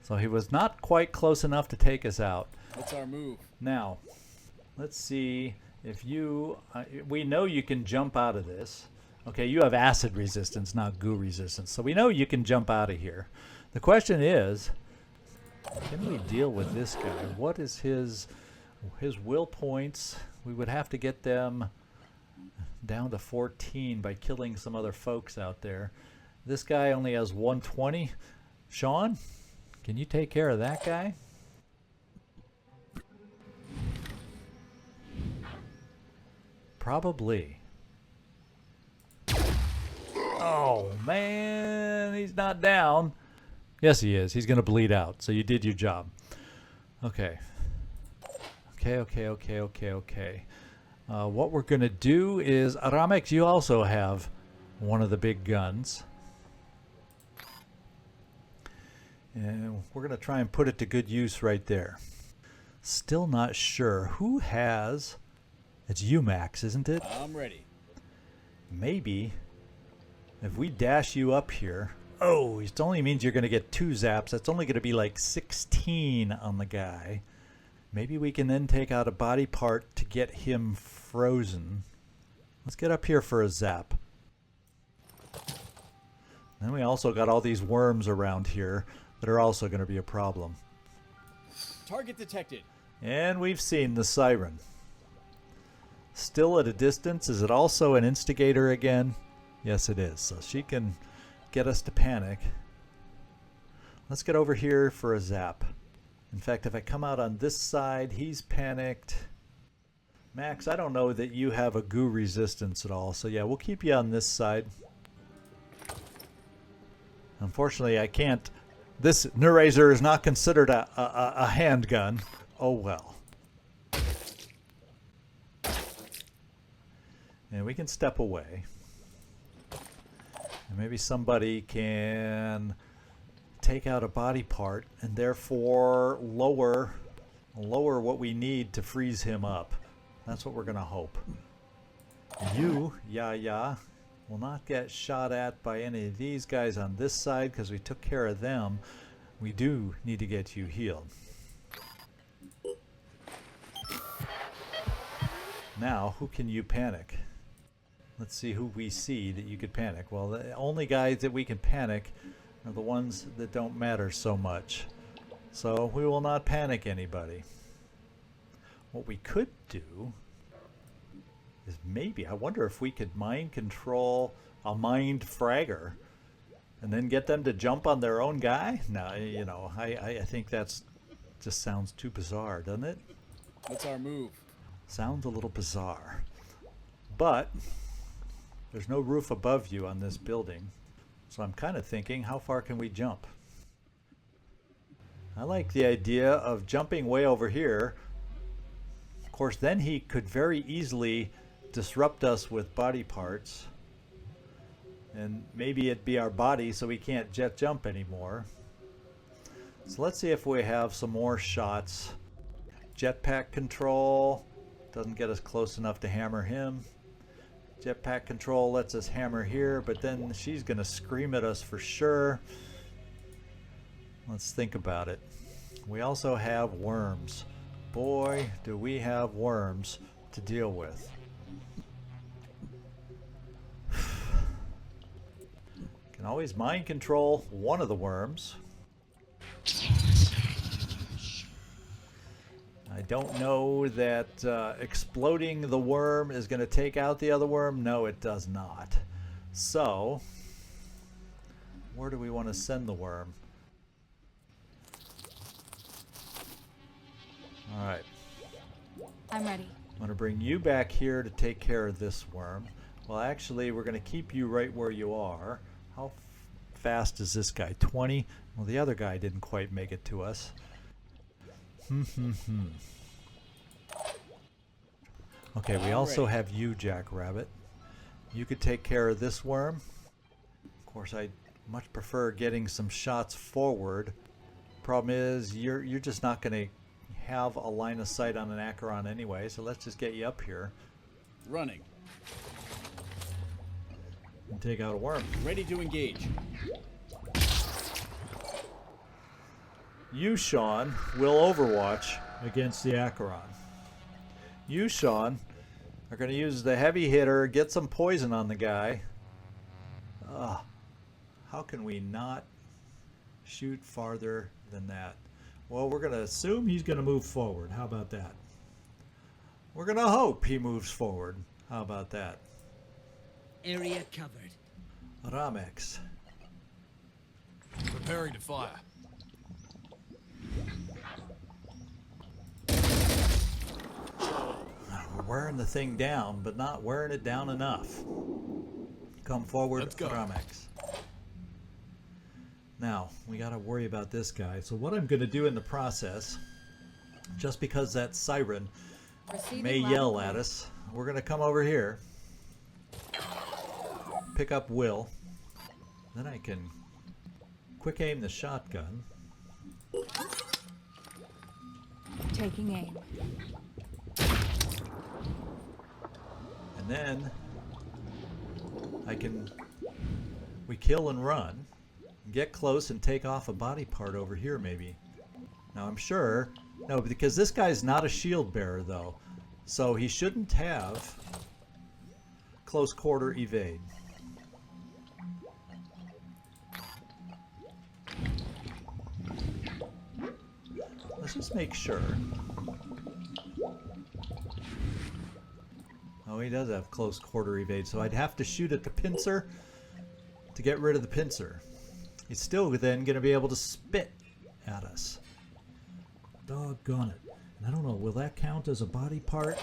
So he was not quite close enough to take us out. What's our move? Now, let's see if you... we know you can jump out of this. Okay, you have acid resistance, not goo resistance. So we know you can jump out of here. The question is, can we deal with this guy? What is his will points? We would have to get them down to 14 by killing some other folks out there. This guy only has 120. Sean, can you take care of that guy? Probably. Oh, man, he's not down. Yes, he is. He's going to bleed out, so you did your job. Okay. Okay. What we're going to do is, Aramex, you also have one of the big guns. And we're going to try and put it to good use right there. Still not sure. Who has... It's you, Max, isn't it? I'm ready. Maybe if we dash you up here... Oh, it only means you're going to get 2 zaps. That's only going to be like 16 on the guy. Maybe we can then take out a body part to get him frozen. Let's get up here for a zap. Then we also got all these worms around here that are also going to be a problem. Target detected. And we've seen the siren. Still at a distance. Is it also an instigator again? Yes, it is. So she can get us to panic. Let's get over here for a zap. In fact, if I come out on this side, he's panicked. Max, I don't know that you have a goo resistance at all. So yeah, we'll keep you on this side. Unfortunately, I can't. This Neurazer is not considered a handgun. Oh well. And we can step away. And maybe somebody can take out a body part and therefore lower what we need to freeze him up. That's what we're going to hope. You, yeah, will not get shot at by any of these guys on this side because we took care of them. We do need to get you healed. Now, who can you panic? Let's see who we see that you could panic. Well, the only guys that we can panic are the ones that don't matter so much. So we will not panic anybody. What we could do is maybe, I wonder if we could mind control a mind fragger and then get them to jump on their own guy? No, you know, I think that's just sounds too bizarre, doesn't it? What's our move? Sounds a little bizarre. But there's no roof above you on this building. So I'm kind of thinking, how far can we jump? I like the idea of jumping way over here. Of course, then he could very easily disrupt us with body parts. And maybe it'd be our body so we can't jet jump anymore. So let's see if we have some more shots. Jetpack control doesn't get us close enough to hammer him. Jetpack control lets us hammer here, but then she's going to scream at us for sure. Let's think about it. We also have worms. Boy, do we have worms to deal with. Can always mind control one of the worms. I don't know that exploding the worm is going to take out the other worm. No, it does not. So, where do we want to send the worm? Alright. I'm ready. I'm going to bring you back here to take care of this worm. Well, actually, we're going to keep you right where you are. How fast is this guy? 20? Well, the other guy didn't quite make it to us. Okay, we also have you, Jackrabbit. You could take care of this worm. Of course, I much prefer getting some shots forward Problem is, you're just not going to have a line of sight on an Acheron anyway, so let's just get you up here Running. and take out a worm. Ready to engage. You, Sean, will overwatch against the Acheron. You, Sean, are going to use the heavy hitter, get some poison on the guy. How can we not shoot farther than that? Well, we're going to assume he's going to move forward. How about that? We're going to hope he moves forward. How about that? Area covered. Ramex. Preparing to fire. We're wearing the thing down, but not wearing it down enough. Come forward, Let's go. Ramex. Now, we got to worry about this guy. So what I'm going to do in the process, just because that siren Receiving may loud yell and at clear. us, we're going to come over here, pick up Will, then I can quick aim the shotgun. Taking aim. And then we kill and run, get close and take off a body part over here maybe. Now I'm sure, no, because this guy's not a shield bearer though, so he shouldn't have close quarter evade. Let's just make sure. Oh, he does have close quarter evade, so I'd have to shoot at the pincer to get rid of the pincer. He's still then going to be able to spit at us. Doggone it. And I don't know, will that count as a body part?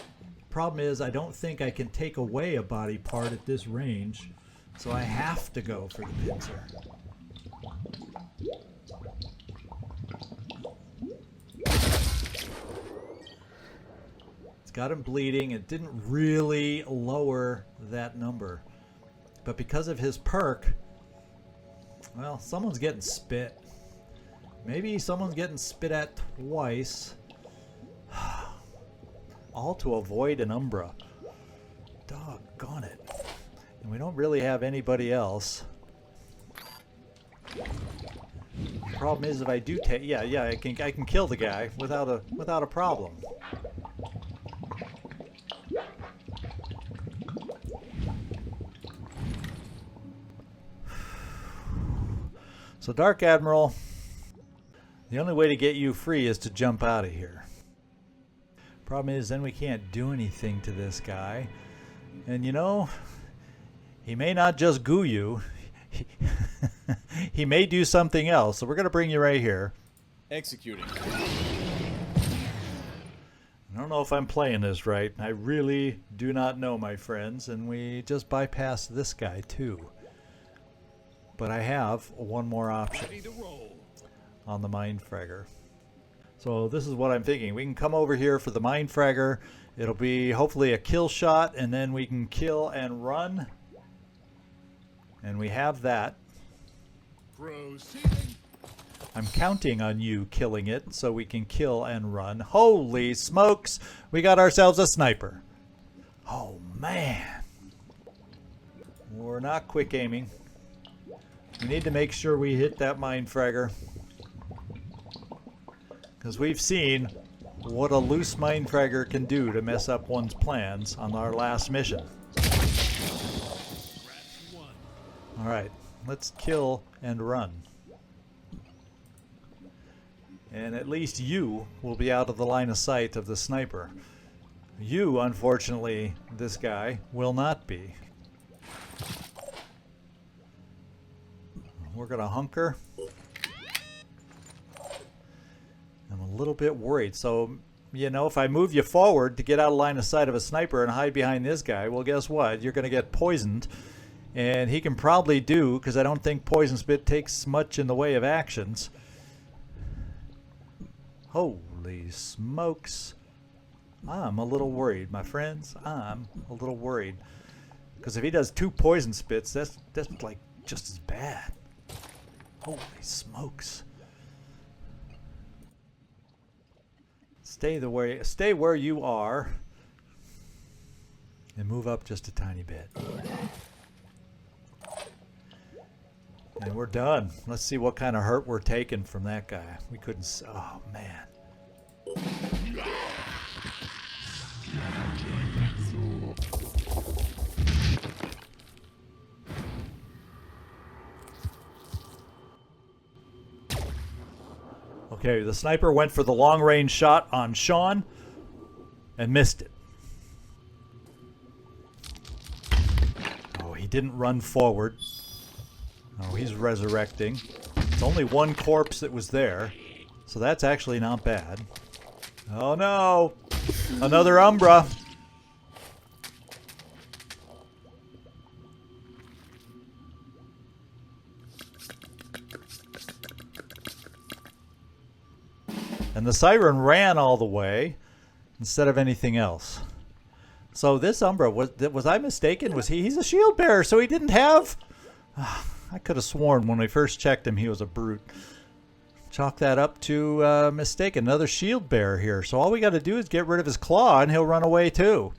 Problem is, I don't think I can take away a body part at this range, so I have to go for the pincer. It's got him bleeding. It didn't really lower that number. But because of his perk, well, someone's getting spit. Maybe someone's getting spit at twice. All to avoid an Umbra. Doggone it. And we don't really have anybody else. Problem is, if I do take, yeah, I can kill the guy without a problem. So Dark Admiral, the only way to get you free is to jump out of here. Problem is, then we can't do anything to this guy. And you know, he may not just goo you. He may do something else. So we're going to bring you right here. Executing. I don't know if I'm playing this right. I really do not know, my friends. And we just bypassed this guy too. But I have one more option Ready to roll. on the Mindfragger. So this is what I'm thinking. We can come over here for the Mindfragger. It'll be hopefully a kill shot, and then we can kill and run. And we have that. Proceeding. I'm counting on you killing it so we can kill and run. Holy smokes! We got ourselves a sniper. Oh man. We're not quick aiming. We need to make sure we hit that Mindfragger. Because we've seen what a loose Mindfragger can do to mess up one's plans on our last mission. Alright, let's kill and run. And at least you will be out of the line of sight of the sniper. You, unfortunately, this guy, will not be. We're going to hunker. I'm a little bit worried. So, you know, if I move you forward to get out of line of sight of a sniper and hide behind this guy, well, guess what? You're going to get poisoned. And he can probably do, because I don't think Poison Spit takes much in the way of actions. Holy smokes. I'm a little worried, my friends. I'm a little worried. Because if he does 2 Poison Spits, that's like just as bad. Holy smokes. Stay where you are. And move up just a tiny bit. And we're done. Let's see what kind of hurt we're taking from that guy. We couldn't... Oh, man. Okay, the sniper went for the long-range shot on Sean and missed it. Oh, he didn't run forward. Oh, he's resurrecting. It's only one corpse that was there, so that's actually not bad. Oh no! Another Umbra! And the siren ran all the way instead of anything else. So this Umbra, was I mistaken? He's a shield bearer, so he didn't have... I could have sworn when we first checked him he was a brute. Chalk that up to mistake. Another shield bearer here. So all we got to do is get rid of his claw and he'll run away too.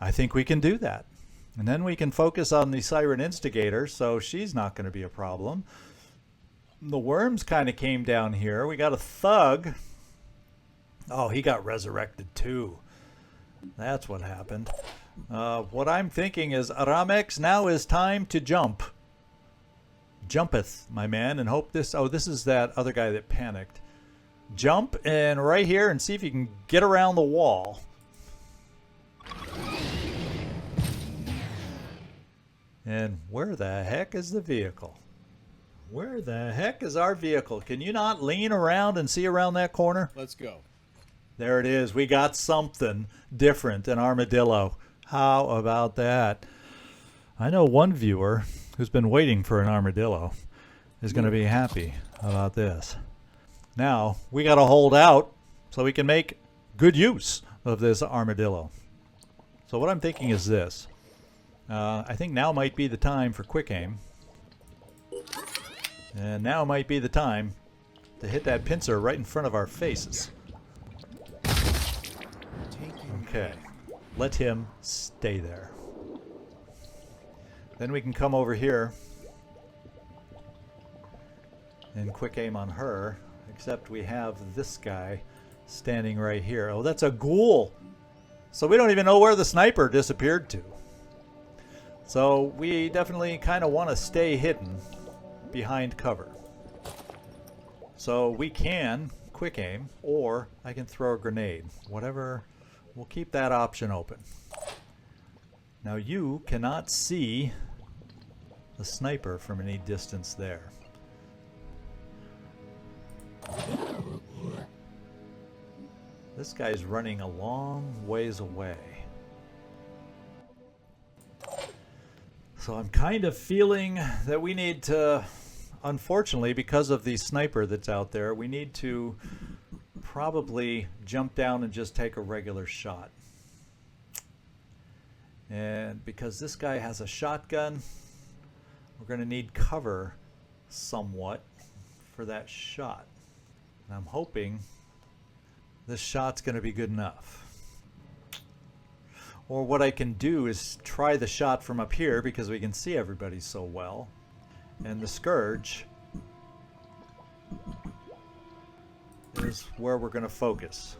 I think we can do that. And then we can focus on the Siren Instigator, so she's not going to be a problem. The worms kind of came down here. We got a thug. Oh, he got resurrected too. That's what happened. What I'm thinking is, Aramex, now is time to jump. Jumpeth, my man, and hope this... Oh, this is that other guy that panicked. Jump and right here and see if you can get around the wall. And where the heck is the vehicle? Where the heck is our vehicle? Can you not lean around and see around that corner? Let's go. There it is. We got something different, an armadillo. How about that? I know one viewer who's been waiting for an armadillo is going to be happy about this. Now, we got to hold out so we can make good use of this armadillo. So what I'm thinking is this. I think now might be the time for quick aim. And now might be the time to hit that pincer right in front of our faces. Okay. Let him stay there. Then we can come over here and quick aim on her, except we have this guy standing right here. Oh, that's a ghoul! So we don't even know where the sniper disappeared to. So we definitely kind of want to stay hidden behind cover. So we can quick aim, or I can throw a grenade. Whatever, we'll keep that option open. Now you cannot see the sniper from any distance there. This guy's running a long ways away. So I'm kind of feeling that we need to, unfortunately, because of the sniper that's out there, we need to probably jump down and just take a regular shot. And because this guy has a shotgun, we're going to need cover somewhat for that shot. And I'm hoping this shot's going to be good enough. Or what I can do is try the shot from up here because we can see everybody so well. And the Scourge is where we're going to focus.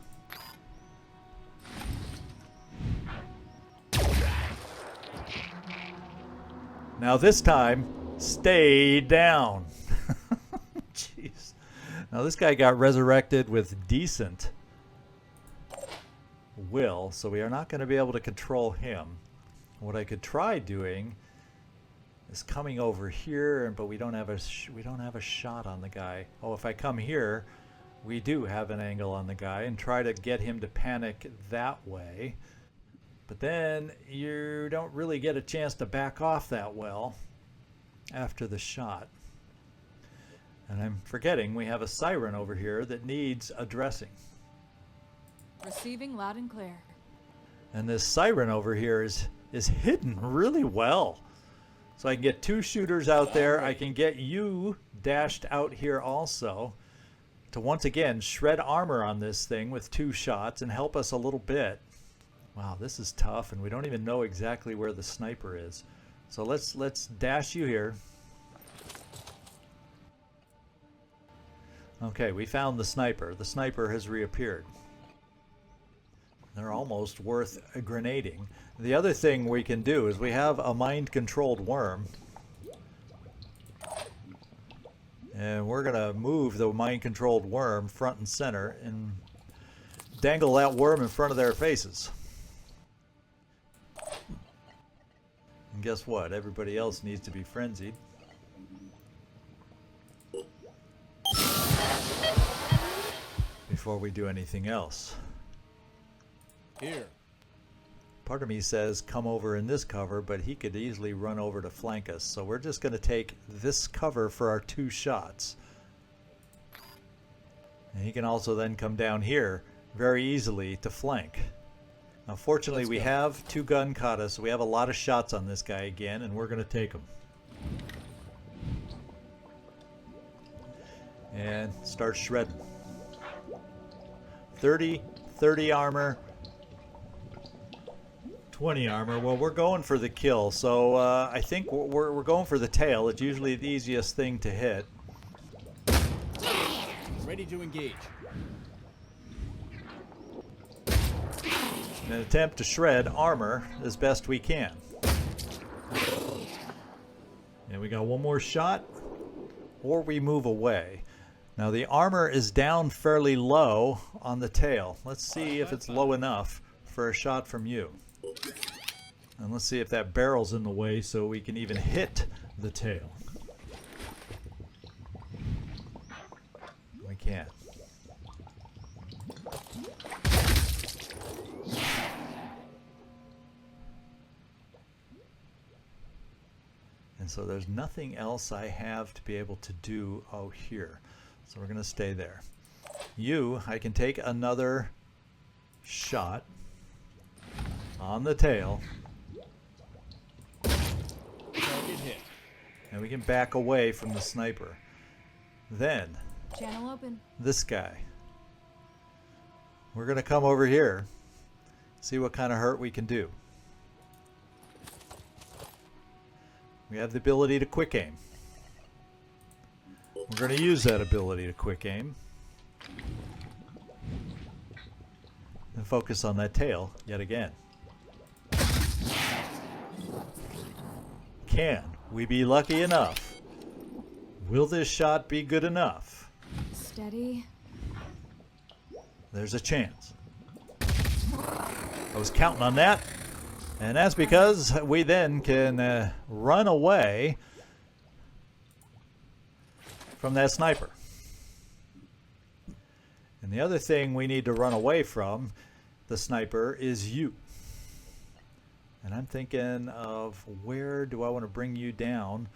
Now this time, stay down. Jeez. Now this guy got resurrected with decent will, so we are not going to be able to control him. What I could try doing is coming over here, but we don't have a shot on the guy. Oh, if I come here, we do have an angle on the guy and try to get him to panic that way. But then you don't really get a chance to back off that well after the shot. And I'm forgetting we have a siren over here that needs addressing. Receiving loud and clear. And this siren over here is hidden really well. So I can get two shooters out there. I can get you dashed out here also. to once again shred armor on this thing with 2 shots and help us a little bit. Wow, this is tough, and we don't even know exactly where the sniper is. So let's dash you here. Okay, we found the sniper. The sniper has reappeared. They're almost worth grenading. The other thing we can do is we have a mind-controlled worm. And we're going to move the mind-controlled worm front and center and dangle that worm in front of their faces. And guess what? Everybody else needs to be frenzied. Before we do anything else. Here. Part of me says come over in this cover, but he could easily run over to flank us. So we're just going to take this cover for our 2 shots. And he can also then come down here very easily to flank. Now fortunately we have 2-gun kata, so we have a lot of shots on this guy again, and we're going to take him. And start shredding. 30 armor, 20 armor. Well, we're going for the kill, so I think we're going for the tail. It's usually the easiest thing to hit. Ready to engage. And attempt to shred armor as best we can. And we got one more shot, or we move away. Now the armor is down fairly low on the tail. Let's see if it's low enough for a shot from you. And let's see if that barrel's in the way so we can even hit the tail. We can't. And so there's nothing else I have to be able to do here. So we're going to stay there. I can take another shot on the tail. Target hit. And we can back away from the sniper. Then, Channel open. this guy. We're going to come over here, see what kind of hurt we can do. We have the ability to quick aim. We're going to use that ability to quick aim. And focus on that tail yet again. Can we be lucky enough? Will this shot be good enough? Steady. There's a chance. I was counting on that. And that's because we then can run away from that sniper. And the other thing we need to run away from the sniper is you. And I'm thinking of where do I want to bring you down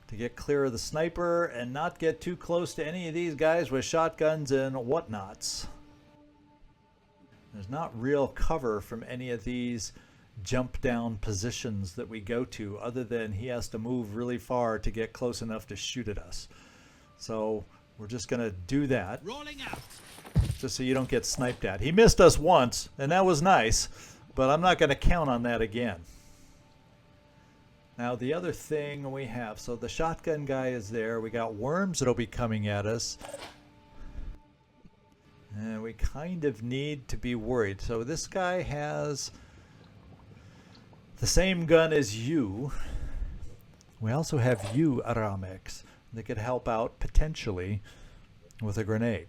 to get clear of the sniper and not get too close to any of these guys with shotguns and whatnots. There's not real cover from any of these jump down positions that we go to, other than he has to move really far to get close enough to shoot at us. So we're just going to do that. Rolling out. Just so you don't get sniped at. He missed us once, and that was nice, but I'm not going to count on that again. Now the other thing we have, so the shotgun guy is there. We got worms that'll be coming at us. And we kind of need to be worried. So this guy has the same gun as you. We also have you, Aramex, that could help out potentially with a grenade.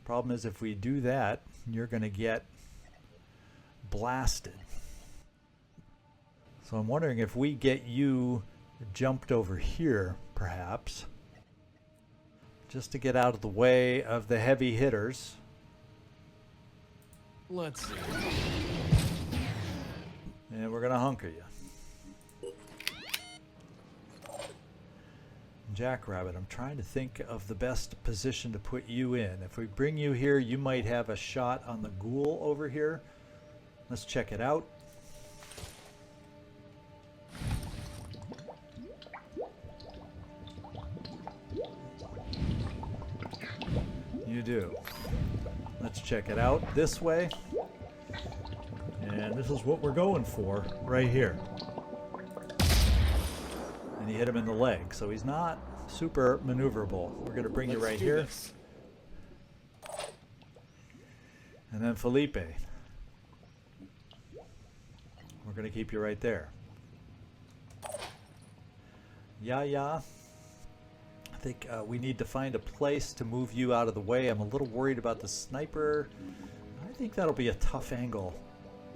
Problem is, if we do that, you're going to get blasted. So I'm wondering if we get you jumped over here, perhaps, just to get out of the way of the heavy hitters. Let's see. And we're going to hunker you. Jackrabbit, I'm trying to think of the best position to put you in. If we bring you here, you might have a shot on the ghoul over here. Let's check it out. You do. Let's check it out this way. And this is what we're going for right here. And he hit him in the leg, so he's not super maneuverable. We're going to bring you right here. This. And then Felipe. We're going to keep you right there. Yeah. I think we need to find a place to move you out of the way. I'm a little worried about the sniper. I think that'll be a tough angle.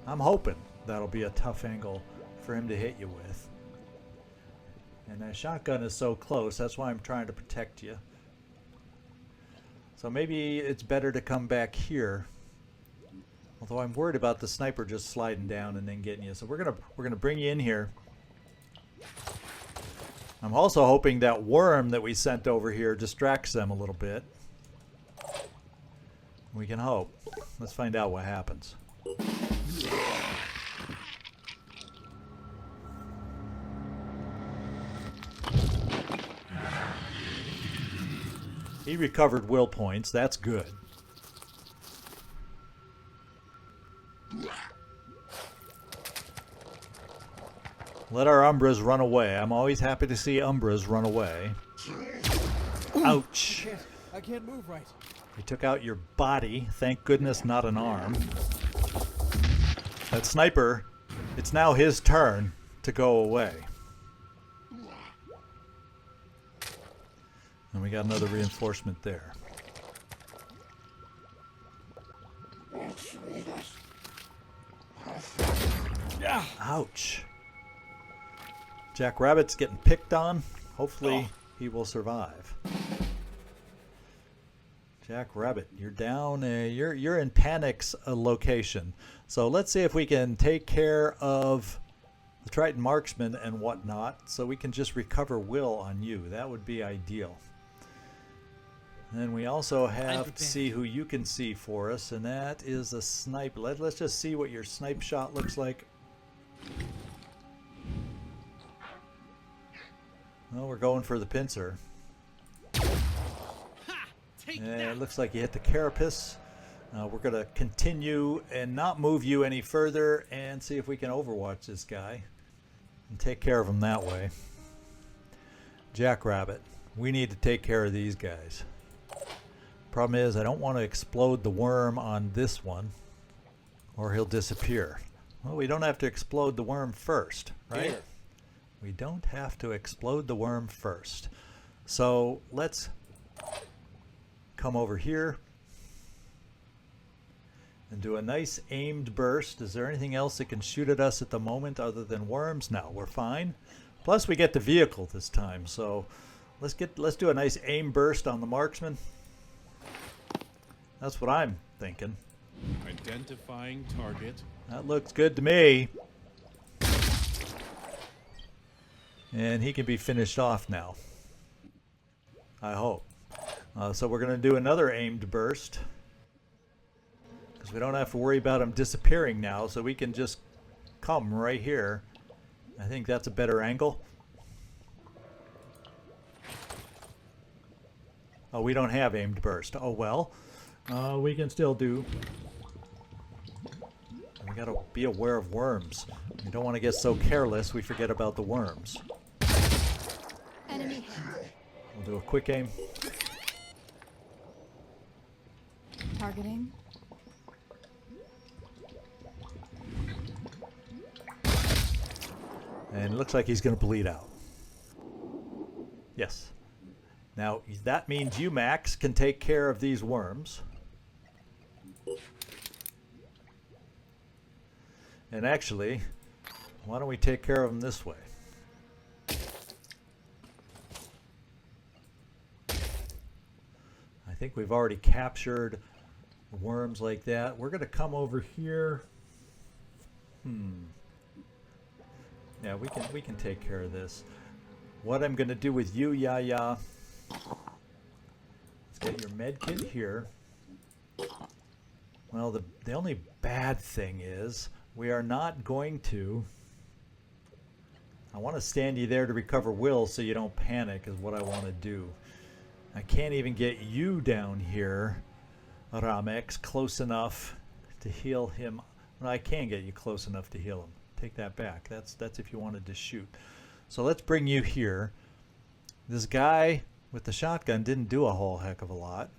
I'm hoping that'll be a tough angle for him to hit you with. And that shotgun is so close, that's why I'm trying to protect you. So maybe it's better to come back here. Although I'm worried about the sniper just sliding down and then getting you. So we're gonna bring you in here. I'm also hoping that worm that we sent over here distracts them a little bit. We can hope. Let's find out what happens. He recovered will points. That's good. Let our Umbras run away. I'm always happy to see Umbras run away. Ouch. I can't move right. He took out your body. Thank goodness not an arm. That sniper, it's now his turn to go away. And we got another reinforcement there. Ouch. Jack Rabbit's getting picked on. Hopefully he will survive. Jack Rabbit, you're down. You're in Panic's location. So let's see if we can take care of the Triton marksman and whatnot, so we can just recover will on you. That would be ideal. And we also have to see who you can see for us, and that is a snipe. Let's just see what your snipe shot looks like. Well, we're going for the pincer. And it looks like you hit the carapace. We're going to continue and not move you any further and see if we can overwatch this guy and take care of him that way. Jackrabbit, we need to take care of these guys. Problem is, I don't want to explode the worm on this one, or he'll disappear. Well, we don't have to explode the worm first, right? Here. We don't have to explode the worm first. So let's come over here and do a nice aimed burst. Is there anything else that can shoot at us at the moment other than worms? No, we're fine. Plus we get the vehicle this time, so let's do a nice aim burst on the marksman. That's what I'm thinking. Identifying target. That looks good to me. And he can be finished off now, I hope. So we're going to do another aimed burst, because we don't have to worry about him disappearing now, so we can just come right here. I think that's a better angle. Oh, we don't have aimed burst. Oh well, we can still do. We got to be aware of worms. We don't want to get so careless we forget about the worms. Enemy. We'll do a quick aim. Targeting. And it looks like he's going to bleed out. Yes. Now, that means you, Max, can take care of these worms. And actually, why don't we take care of them this way? I think we've already captured worms like that. We're going to come over here. Yeah, we can take care of this. What I'm going to do with you, Yaya, let's get your med kit here. Well, the only bad thing is we are not going to. I want to stand you there to recover will so you don't panic is what I want to do. I can't even get you down here Ramex close enough to heal him. Well, I can get you close enough to heal him. Take that back. That's if you wanted to shoot. So let's bring you here. This guy with the shotgun didn't do a whole heck of a lot.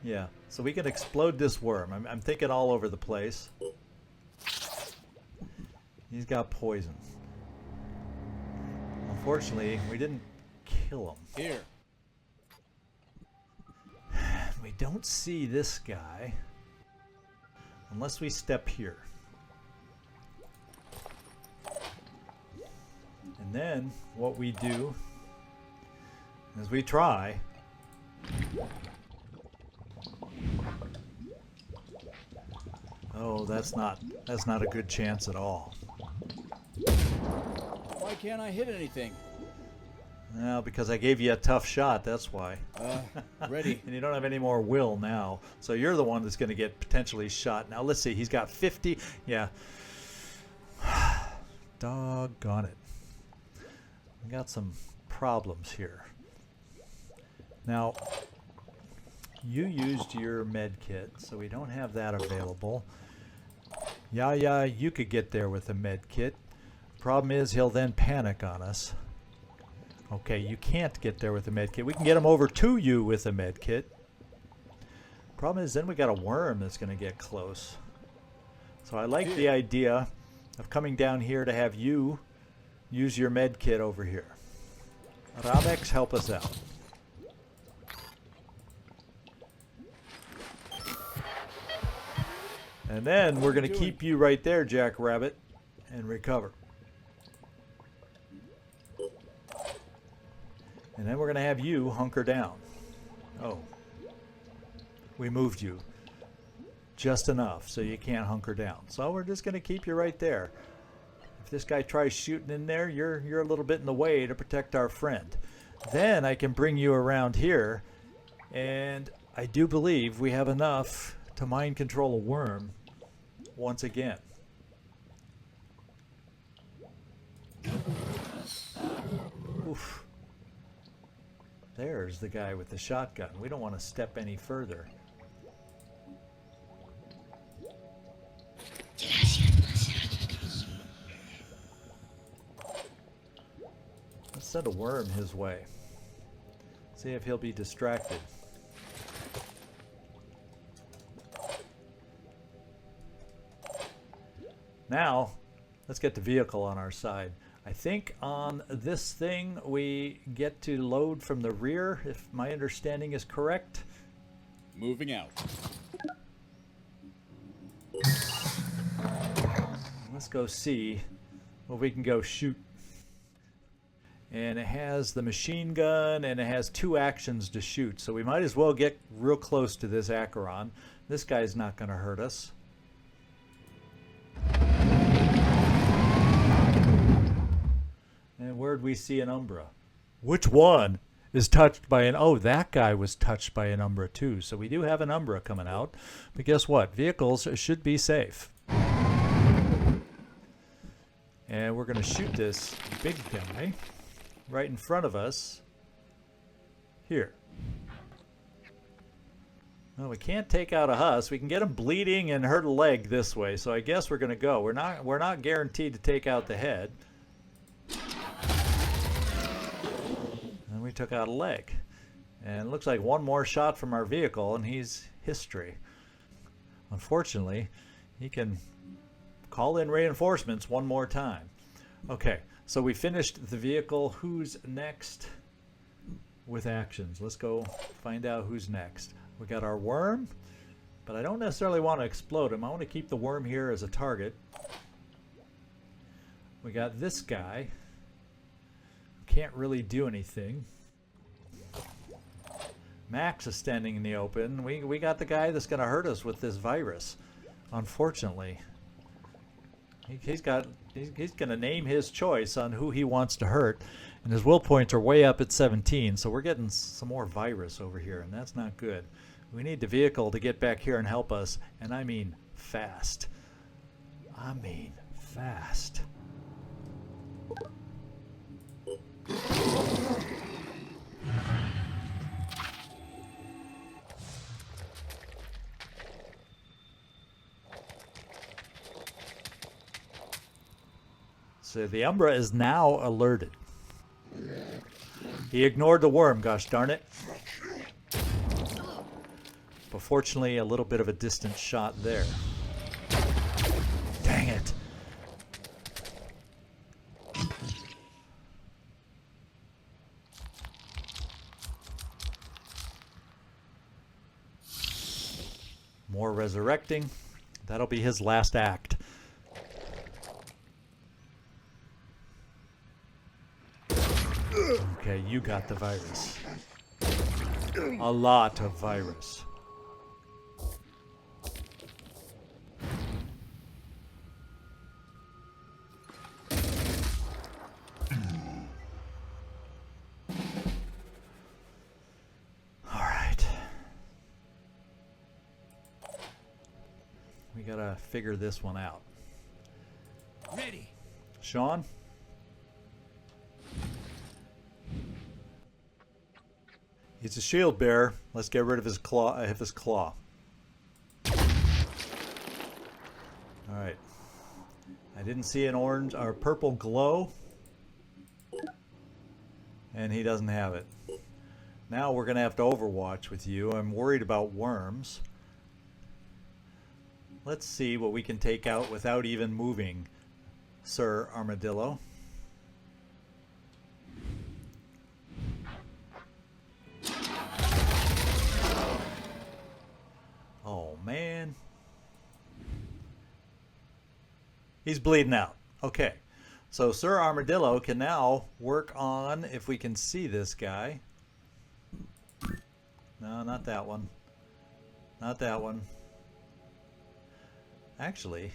Yeah, so we can explode this worm. I'm thinking all over the place. He's got poison. Unfortunately, we didn't kill him. Here. We don't see this guy unless we step here. And then what we do is we try oh, that's not a good chance at all. Why can't I hit anything? Well, because I gave you a tough shot, that's why. Ready. And you don't have any more will now. So you're the one that's going to get potentially shot. Now let's see, he's got 50. Yeah. Doggone it. We got some problems here. Now, you used your med kit, so we don't have that available. Yeah, you could get there with a med kit. Problem is, he'll then panic on us. Okay, you can't get there with a med kit. We can get him over to you with a med kit. Problem is, then we got a worm that's going to get close. So I like the idea of coming down here to have you use your med kit over here. Ramex, help us out. And then we're going to keep you right there, Jackrabbit, and recover. And then we're going to have you hunker down. Oh. We moved you just enough so you can't hunker down. So we're just going to keep you right there. If this guy tries shooting in there, you're a little bit in the way to protect our friend. Then I can bring you around here, and I do believe we have enough to mind control a worm once again. Oof. There's the guy with the shotgun. We don't want to step any further. Let's send a worm his way. See if he'll be distracted. Now, let's get the vehicle on our side. I think on this thing we get to load from the rear, if my understanding is correct. Moving out. Let's go see what we can go shoot. And it has the machine gun and it has 2 actions to shoot. So we might as well get real close to this Acheron. This guy's not going to hurt us. And where'd we see an Umbra? Which one is touched by an... Oh, that guy was touched by an Umbra too. So we do have an Umbra coming out. But guess what? Vehicles should be safe. And we're going to shoot this big guy right in front of us. Here. Well, we can't take out a Huss. We can get him bleeding and hurt a leg this way. So I guess we're going to go. We're not guaranteed to take out the head. And we took out a leg. And it looks like one more shot from our vehicle and he's history. Unfortunately, he can call in reinforcements one more time. Okay, so we finished the vehicle. Who's next with actions? Let's go find out who's next. We got our worm, but I don't necessarily want to explode him. I want to keep the worm here as a target. We got this guy. Can't really do anything. Max is standing in the open. We got the guy that's going to hurt us with this virus. Unfortunately, he's going to name his choice on who he wants to hurt, and his will points are way up at 17. So we're getting some more virus over here, and that's not good. We need the vehicle to get back here and help us, and I mean fast. I mean fast. So the Umbra is now alerted. He ignored the worm, gosh darn it. But fortunately, a little bit of a distant shot there. Dang it. More resurrecting. That'll be his last act. Okay, you got the virus. A lot of virus. All right. We gotta figure this one out. Ready. Sean? He's a shield bearer. Let's get rid of his claw. All right. I didn't see an orange or purple glow, and he doesn't have it. Now we're gonna have to overwatch with you. I'm worried about worms. Let's see what we can take out without even moving, Sir Armadillo. Oh, man. He's bleeding out. Okay. So Sir Armadillo can now work on, if we can see this guy. No, not that one. Not that one. Actually,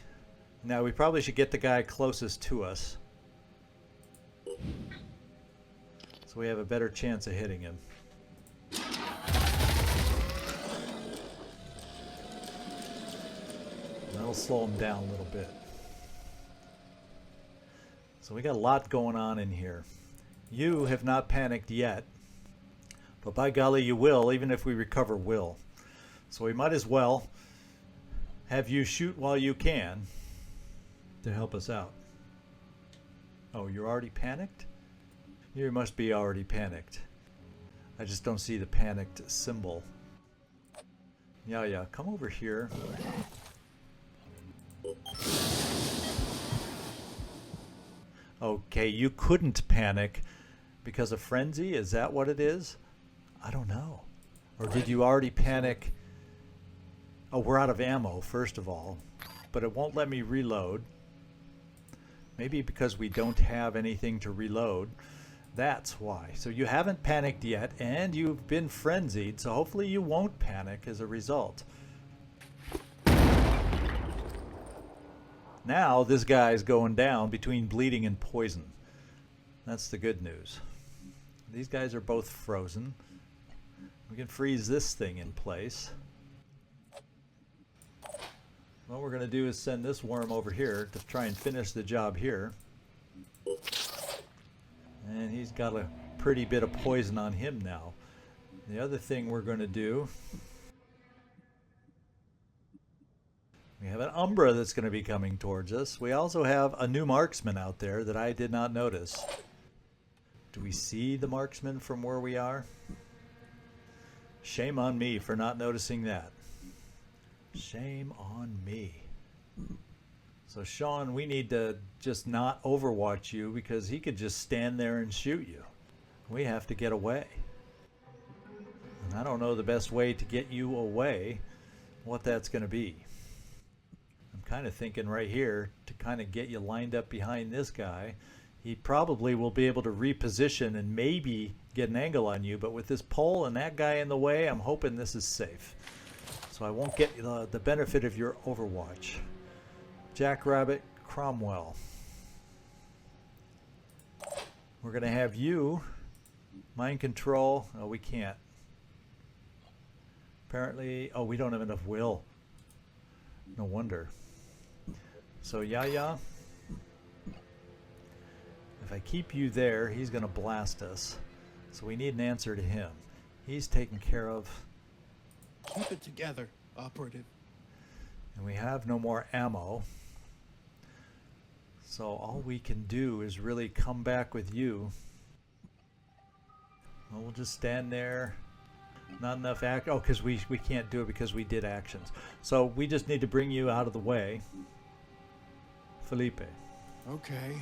now we probably should get the guy closest to us, so we have a better chance of hitting him. That'll slow him down a little bit. So we got a lot going on in here. You have not panicked yet, but by golly you will, even if we recover Will. So we might as well have you shoot while you can to help us out. Oh, you're already panicked? You must be already panicked. I just don't see the panicked symbol. Yeah, come over here. Okay, you couldn't panic because of frenzy? Is that what it is? I don't know. Or did you already panic? Oh, we're out of ammo, first of all, but it won't let me reload. Maybe because we don't have anything to reload. That's why. So you haven't panicked yet, and you've been frenzied, so hopefully you won't panic as a result. Now this guy's going down between bleeding and poison. That's the good news. These guys are both frozen. We can freeze this thing in place. What we're going to do is send this worm over here to try and finish the job here. And he's got a pretty bit of poison on him now. The other thing we're going to do, we have an Umbra that's going to be coming towards us. We also have a new marksman out there that I did not notice. Do we see the marksman from where we are? Shame on me for not noticing that. Shame on me. So Sean, we need to just not overwatch you because he could just stand there and shoot you. We have to get away. And I don't know the best way to get you away, what that's going to be. I'm kind of thinking right here to kind of get you lined up behind this guy. He probably will be able to reposition and maybe get an angle on you, but with this pole and that guy in the way, I'm hoping this is safe. So I won't get the benefit of your overwatch. Jackrabbit, Cromwell. We're going to have you mind control. Oh, we can't. Apparently, oh, we don't have enough will. No wonder. So Yaya, if I keep you there, he's going to blast us. So we need an answer to him. He's taken care of. Keep it together, operative. And we have no more ammo. So all we can do is really come back with you. Well, we'll just stand there. Not enough act. Oh, because we can't do it because we did actions. So we just need to bring you out of the way. Felipe. Okay.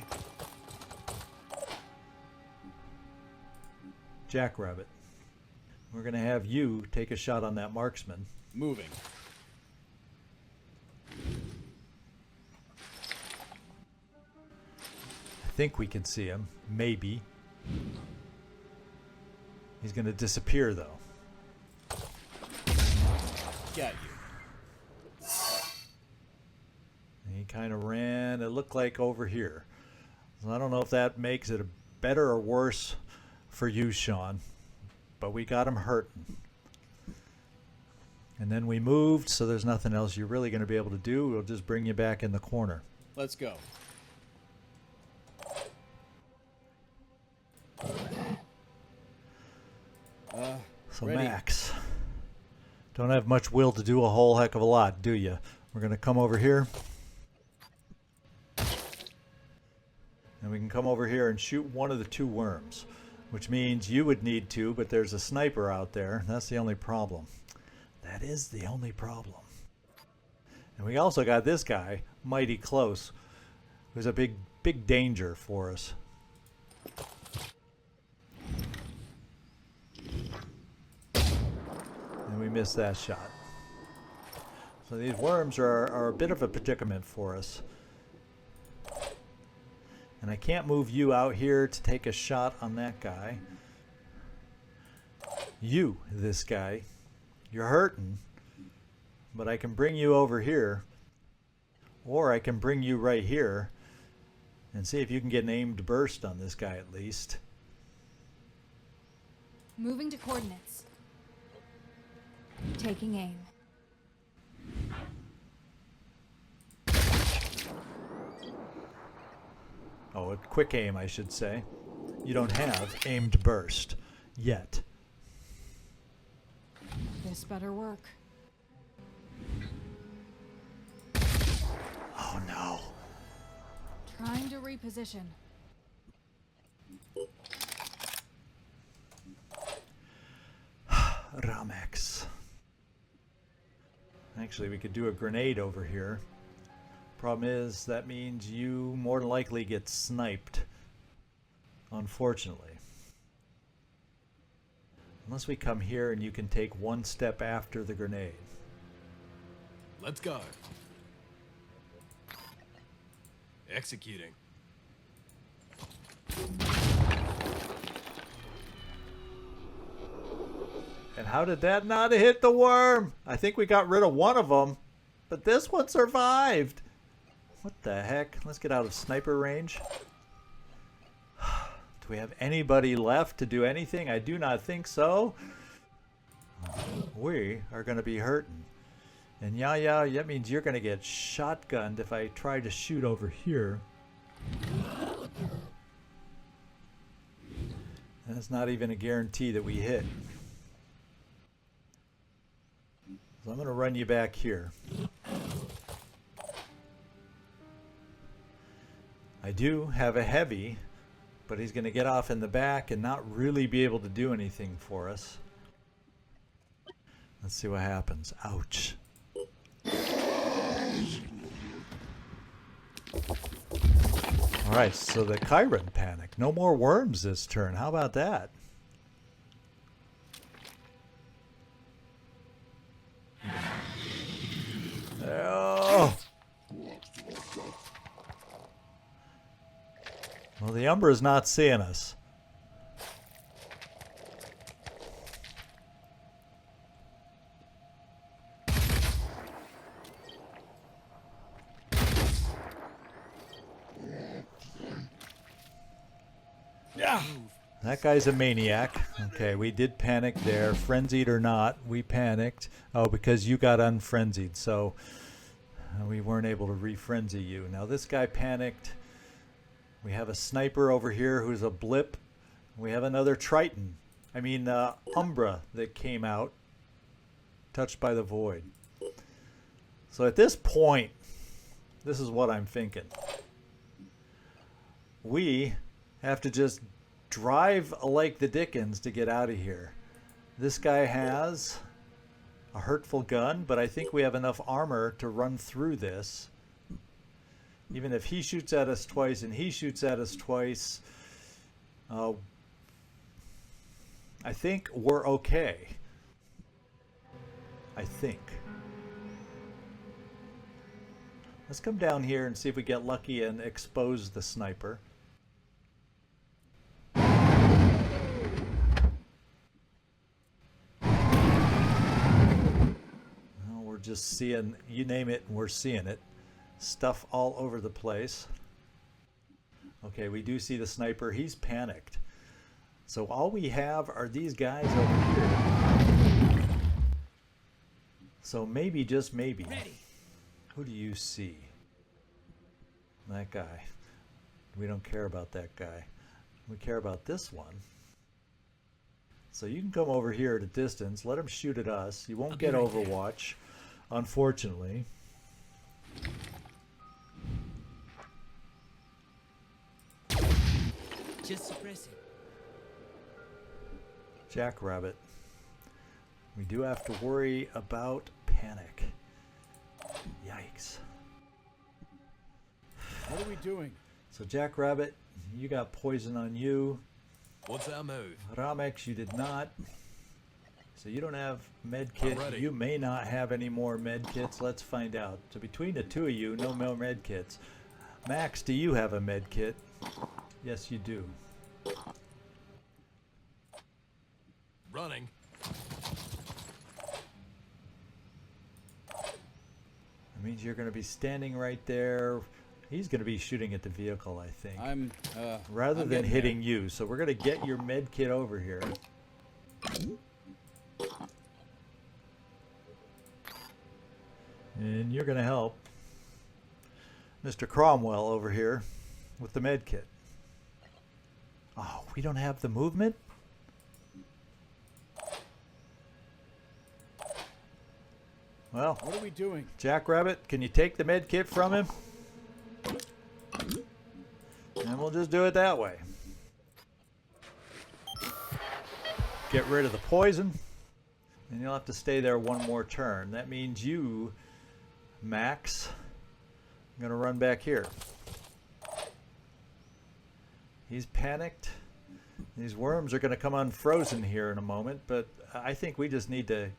Jackrabbit. We're going to have you take a shot on that marksman. Moving. I think we can see him. Maybe. He's going to disappear, though. Got you. And he kind of ran, it looked like over here. So I don't know if that makes it better or worse for you, Sean. But we got him hurting. And then we moved, so there's nothing else you're really going to be able to do. We'll just bring you back in the corner. Let's go. So Ready. Max, don't have much will to do a whole heck of a lot, do you? We're going to come over here. And we can come over here and shoot one of the two worms. Which means you would need to, but there's a sniper out there. That's the only problem. That is the only problem. And we also got this guy, mighty close, who's a big danger for us. And we missed that shot. So these worms are a bit of a predicament for us. And I can't move you out here to take a shot on that guy. You, this guy, you're hurting, but I can bring you over here, or I can bring you right here and see if you can get an aimed burst on this guy at least. Moving to coordinates. Taking aim. Oh, a quick aim, I should say. You don't have aimed burst yet. This better work. Oh no. Trying to reposition. Ramex. Actually, we could do a grenade over here. Problem is, that means you more than likely get sniped. Unfortunately. Unless we come here and you can take one step after the grenade. Let's go. Executing. And how did that not hit the worm? I think we got rid of one of them, but this one survived. What the heck? Let's get out of sniper range. Do we have anybody left to do anything? I do not think so. We are going to be hurting. And yeah, that means you're going to get shotgunned if I try to shoot over here. And it's not even a guarantee that we hit. So I'm going to run you back here. I do have a heavy, but he's going to get off in the back and not really be able to do anything for us. Let's see what happens. Ouch. Alright, so the Chiron panic. No more worms this turn. How about that? Oh. Well, the Umbra's not seeing us. Yeah. That guy's a maniac. Okay, we did panic there. Frenzied or not, we panicked. Oh, because you got unfrenzied, so we weren't able to refrenzy you. Now this guy panicked. We have a sniper over here who's a blip. We have another Triton. I mean, Umbra that came out. Touched by the void. So at this point, this is what I'm thinking. we have to just drive like the dickens to get out of here. This guy has a hurtful gun, but I think we have enough armor to run through this. Even if he shoots at us twice and he shoots at us twice, I think we're okay. I think. Let's come down here and see if we get lucky and expose the sniper. Well, we're just seeing, you name it, and we're seeing it. Stuff all over the place. Okay, we do see the sniper. He's panicked. So all we have are these guys over here. So maybe, just maybe. Ready. Who do you see? That guy. We don't care about that guy. We care about this one. So you can come over here at a distance. Let him shoot at us. You won't get Overwatch, unfortunately. Just suppressing. Jackrabbit. We do have to worry about panic. Yikes. What are we doing? So Jackrabbit, you got poison on you. What's our move? Ramex, you did not. So you don't have med kit. I'm ready. You may not have any more med kits. Let's find out. So between the two of you, no more med kits. Max, do you have a med kit? Yes, you do. Running. That means you're going to be standing right there. He's going to be shooting at the vehicle, I think. Rather than hitting you. So we're going to get your med kit over here. And you're going to help Mr. Cromwell over here with the med kit. Oh, we don't have the movement? Well, What are we doing? Jackrabbit, can you take the med kit from him? And we'll just do it that way. Get rid of the poison. And you'll have to stay there one more turn. That means you, Max, are going to run back here. He's panicked. These worms are going to come unfrozen here in a moment, but I think we just need to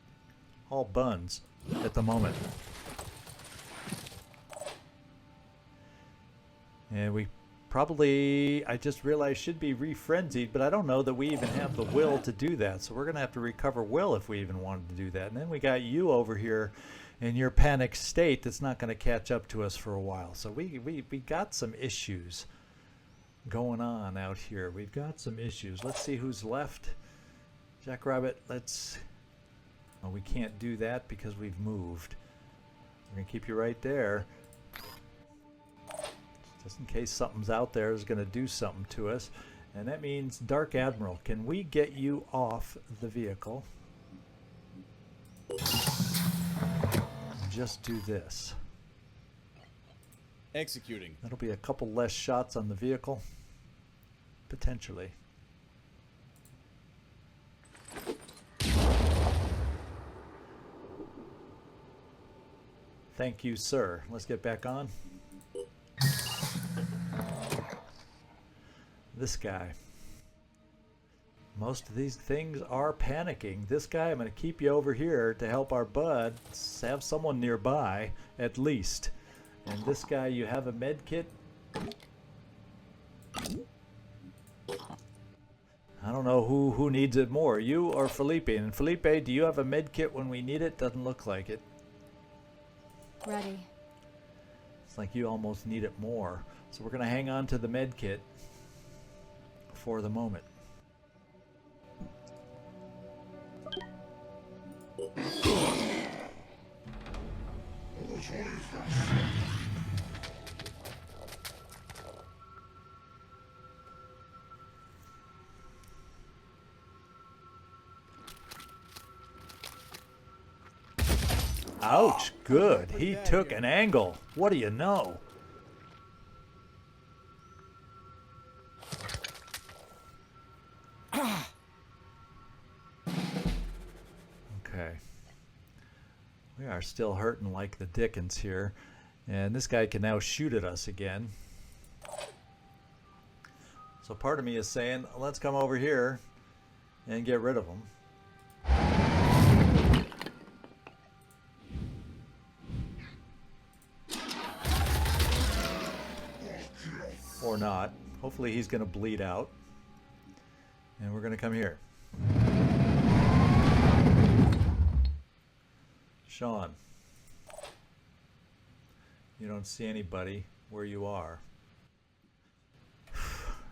haul buns at the moment. And we probably, I just realized, should be re-frenzied, but I don't know that we even have the will to do that. So we're going to have to recover will if we even wanted to do that. And then we got you over here in your panic state that's not going to catch up to us for a while. So we got some issues going on out here. We've got some issues. Let's see who's left. Jackrabbit, let's... Oh, we can't do that because we've moved. We're going to keep you right there. Just in case something's out there is going to do something to us. And that means Dark Admiral. Can we get you off the vehicle? Just do this. Executing. That'll be a couple less shots on the vehicle. Potentially. Thank you, sir. Let's get back on. This guy. Most of these things are panicking. This guy, I'm going to keep you over here to help our bud have someone nearby, at least. And this guy, you have a med kit? I don't know who needs it more, you or Felipe. And Felipe, do you have a med kit when we need it? Doesn't look like it. Ready. It's like you almost need it more. So we're going to hang on to the med kit for the moment. Ouch, good. He took an angle. What do you know? Okay. We are still hurting like the dickens here. And this guy can now shoot at us again. So part of me is saying, let's come over here and get rid of him. Or not. Hopefully he's going to bleed out. And we're going to come here. Sean. You don't see anybody where you are.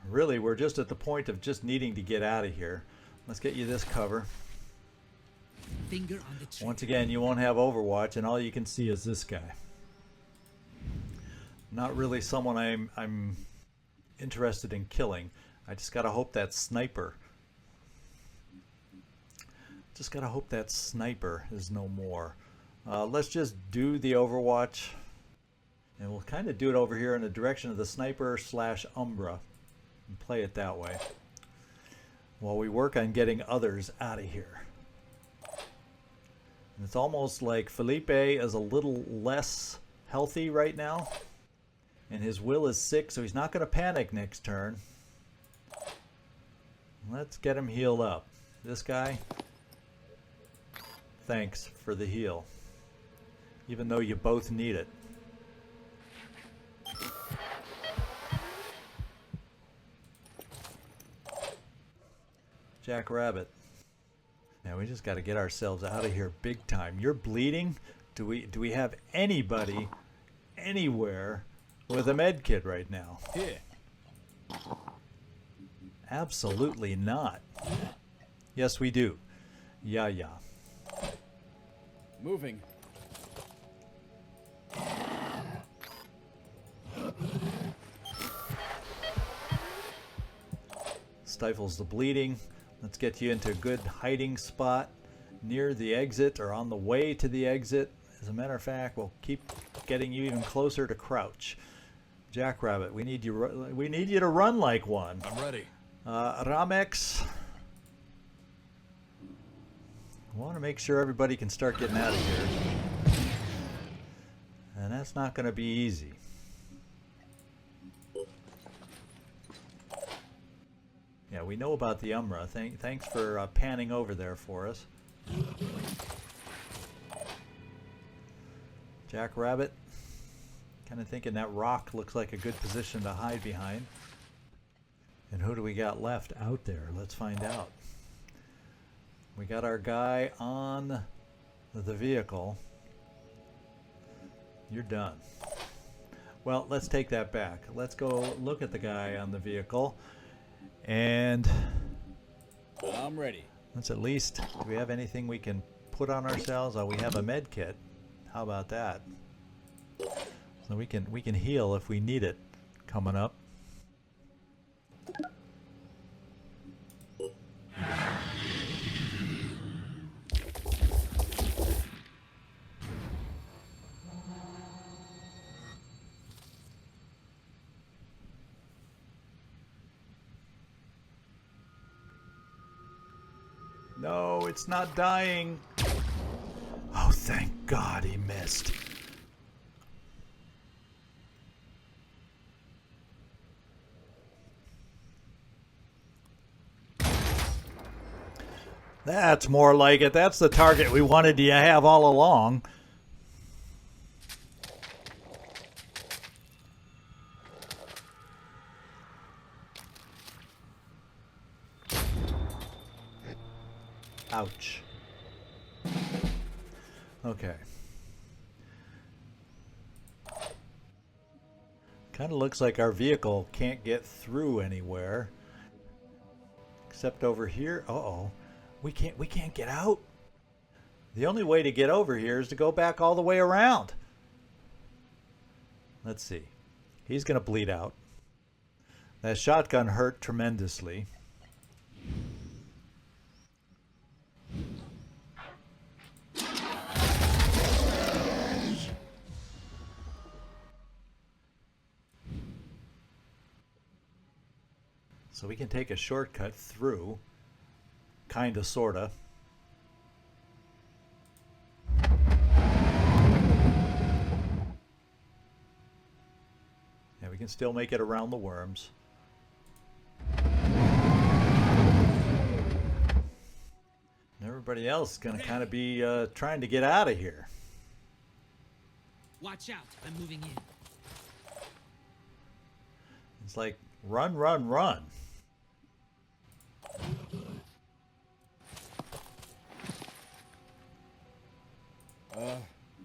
Really, we're just at the point of just needing to get out of here. Let's get you this cover. Finger on the trigger. Once again, you won't have Overwatch, and all you can see is this guy. Not really someone I'm interested in killing. I just gotta hope that sniper. Just gotta hope that sniper is no more. Let's just do the Overwatch, and we'll kind of do it over here in the direction of the sniper / Umbra, and play it that way, while we work on getting others out of here. And it's almost like Felipe is a little less healthy right now, and his will is sick, so he's not going to panic next turn. Let's get him healed up. This guy, thanks for the heal, even though you both need it. Jackrabbit. Now we just got to get ourselves out of here big time. You're bleeding. Do we have anybody anywhere with a med kit right now? Here. Absolutely not. Yes, we do. Yeah. Moving. Stifles the bleeding. Let's get you into a good hiding spot near the exit or on the way to the exit. As a matter of fact, we'll keep getting you even closer to crouch. Jackrabbit, we need you to run like one. I'm ready. Ramex, I want to make sure everybody can start getting out of here. And that's not going to be easy. Yeah, we know about the Umbra. Thanks for panning over there for us. Jackrabbit, kind of thinking that rock looks like a good position to hide behind. And who do we got left out there? Let's find out. We got our guy on the vehicle. You're done. Well, let's take that back. Let's go look at the guy on the vehicle. And I'm ready. let's at least, do we have anything we can put on ourselves? Oh, we have a med kit. How about that? So we can heal if we need it coming up. No, it's not dying. Oh, thank God he missed. That's more like it. That's the target we wanted you to have all along. Ouch. Okay. Kind of looks like our vehicle can't get through anywhere. Except over here. Uh-oh. We can't get out. The only way to get over here is to go back all the way around. Let's see. He's going to bleed out. That shotgun hurt tremendously. So we can take a shortcut through, kinda, sorta. can still make it around the worms. And everybody else is going to kind of be trying to get out of here. Watch out, I'm moving in. It's like, run, run, run.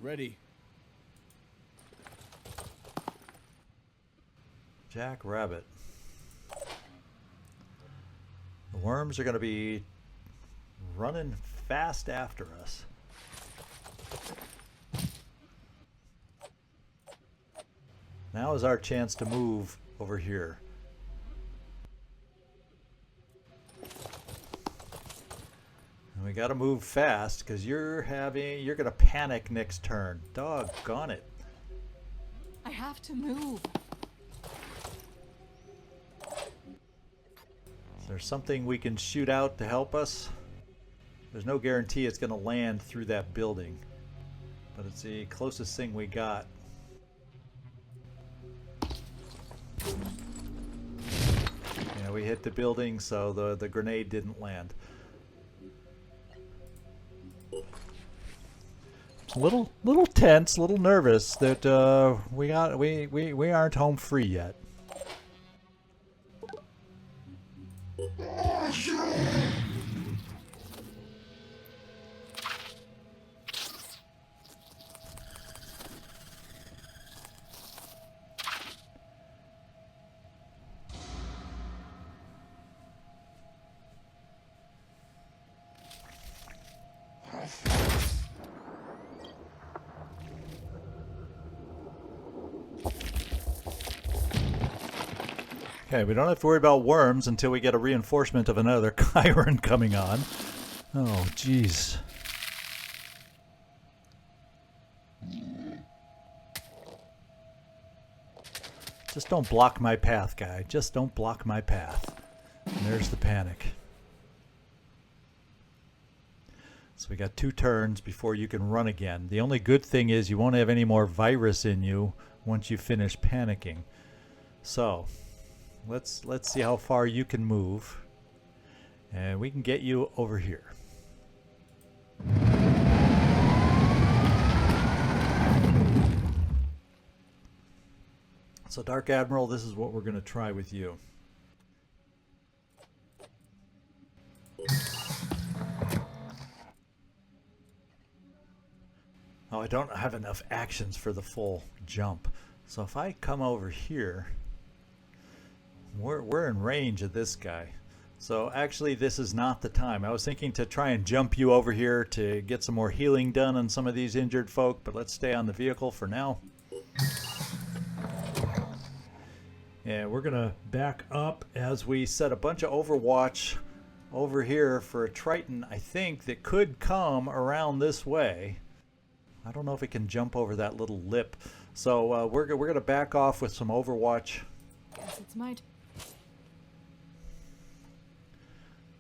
Ready. Jack Rabbit. The worms are going to be running fast after us. Now is our chance to move over here. And we got to move fast because you're going to panic next turn. Doggone it. I have to move. Is there something we can shoot out to help us? There's no guarantee it's going to land through that building, but it's the closest thing we got. Yeah, we hit the building, so the grenade didn't land. It's a little tense, a little nervous that we aren't home free yet. Okay, we don't have to worry about worms until we get a reinforcement of another Chiron coming on. Oh, jeez. Just don't block my path, guy. Just don't block my path. And there's the panic. So we got 2 turns before you can run again. The only good thing is you won't have any more virus in you once you finish panicking. So let's see how far you can move, and we can get you over here. So Dark Admiral, this is what we're going to try with you. Oh, I don't have enough actions for the full jump. So if I come over here, we're in range of this guy. So actually this is not the time. I was thinking to try and jump you over here to get some more healing done on some of these injured folk, but let's stay on the vehicle for now. And we're gonna back up as we set a bunch of overwatch over here for a Triton, I think, that could come around this way. I don't know if it can jump over that little lip. So we're gonna back off with some overwatch. Guess it's my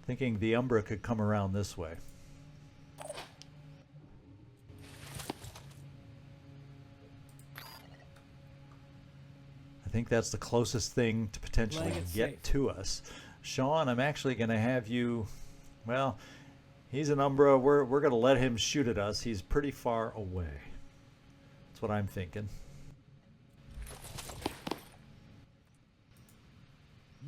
Thinking the Umbra could come around this way. I think that's the closest thing to potentially get to us. Sean, I'm actually going to have you... Well, he's an Umbra. We're going to let him shoot at us. He's pretty far away. That's what I'm thinking.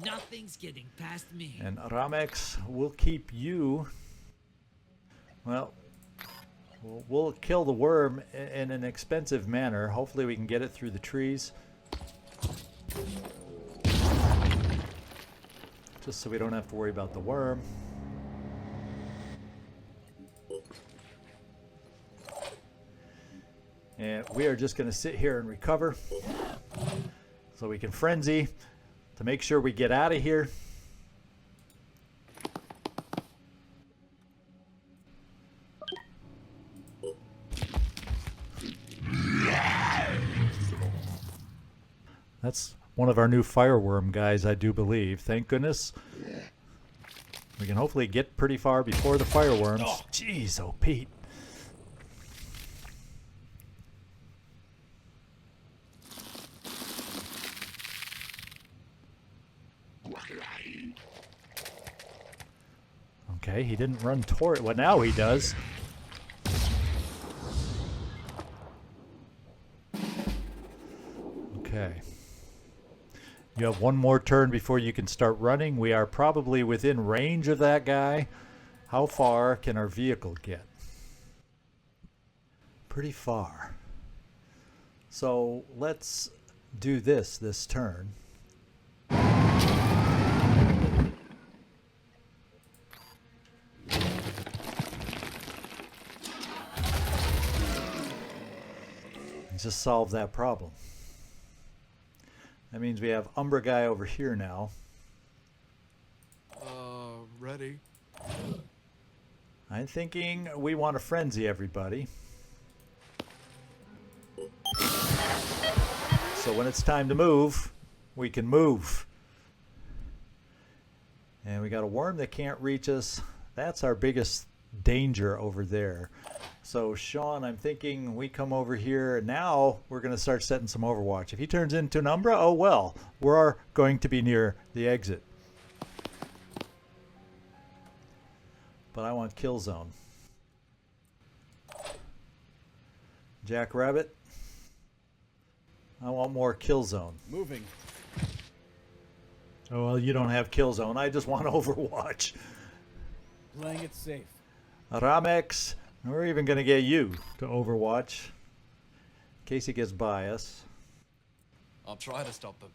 Nothing's getting past me. And Ramex will keep you... Well, we'll kill the worm in an expensive manner. Hopefully we can get it through the trees. Just so we don't have to worry about the worm. And we are just going to sit here and recover so we can frenzy to make sure we get out of here. That's one of our new fireworm guys, I do believe. Thank goodness. We can hopefully get pretty far before the fireworms. Oh, jeez, oh, Pete. Okay, he didn't run toward it. Well, now he does. Okay. You have one more turn before you can start running. We are probably within range of that guy. How far can our vehicle get? Pretty far. So let's do this turn. Just solve that problem. That means we have Umbra guy over here now. Ready? I'm thinking we want to frenzy everybody. So when it's time to move, we can move. And we got a worm that can't reach us. That's our biggest danger over there. So Sean, I'm thinking we come over here. Now we're going to start setting some overwatch. If he turns into an Umbra, oh well. We're going to be near the exit. But I want kill zone. Jackrabbit. I want more kill zone. Moving. Oh well, you don't have kill zone. I just want overwatch. Playing it safe. Ramex. We're even going to get you to overwatch. In case he gets by us. I'll try to stop them.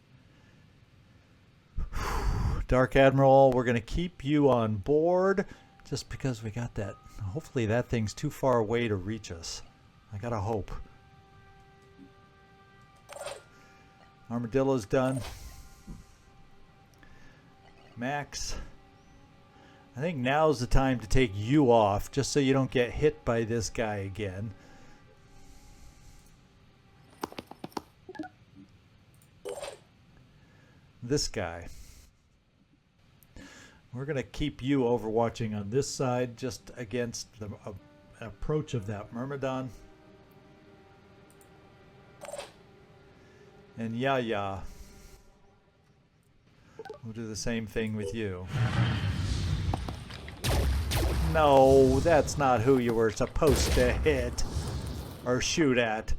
Dark Admiral, we're going to keep you on board just because we got that. Hopefully that thing's too far away to reach us. I got to hope. Armadillo's done. Max. I think now's the time to take you off, just so you don't get hit by this guy again. This guy. We're going to keep you overwatching on this side, just against the approach of that Myrmidon. And Yaya. We'll do the same thing with you. No, that's not who you were supposed to hit or shoot at.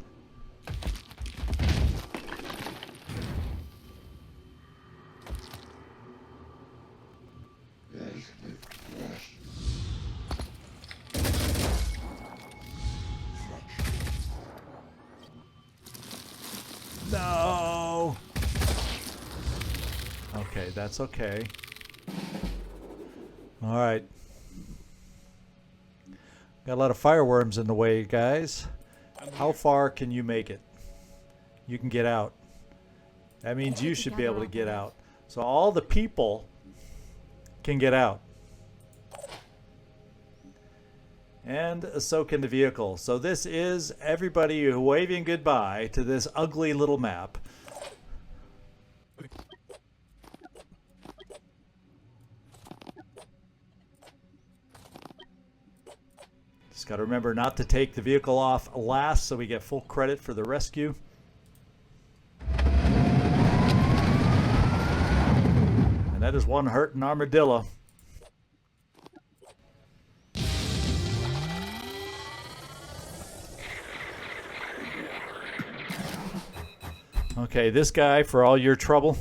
No. Okay, that's okay. All right. Got a lot of fireworms in the way, guys. How far can you make it? You can get out. That means you should be able to get out. So all the people can get out. And so can the vehicle. So this is everybody waving goodbye to this ugly little map. Just got to remember not to take the vehicle off last so we get full credit for the rescue. And that is one hurt in Armadillo. Okay, this guy, for all your trouble,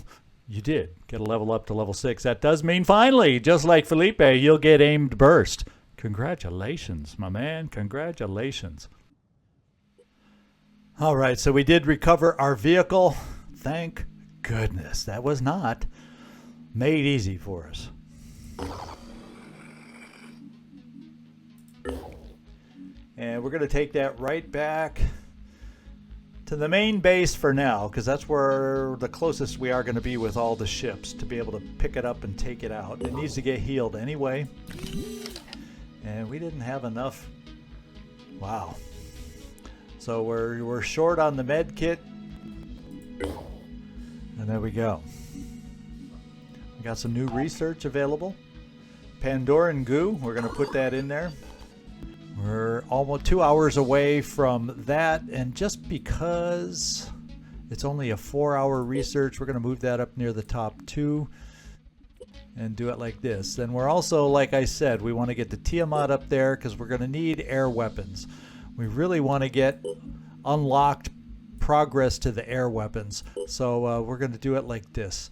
you did get a level up to level 6. That does mean finally, just like Felipe, you'll get aimed burst. Congratulations, my man. Congratulations. All right, so we did recover our vehicle. Thank goodness. That was not made easy for us. And we're going to take that right back to the main base for now, because that's where the closest we are going to be with all the ships to be able to pick it up and take it out. It needs to get healed anyway. And we didn't have enough. Wow. So we're short on the med kit. And there we go. We got some new research available. Pandoran goo, we're going to put that in there. We're almost 2 hours away from that, and just because it's only a 4-hour research, we're going to move that up near the top 2. and do it like this. And we're also, like I said, we want to get the Tiamat up there because we're going to need air weapons. We really want to get unlocked progress to the air weapons. So we're going to do it like this.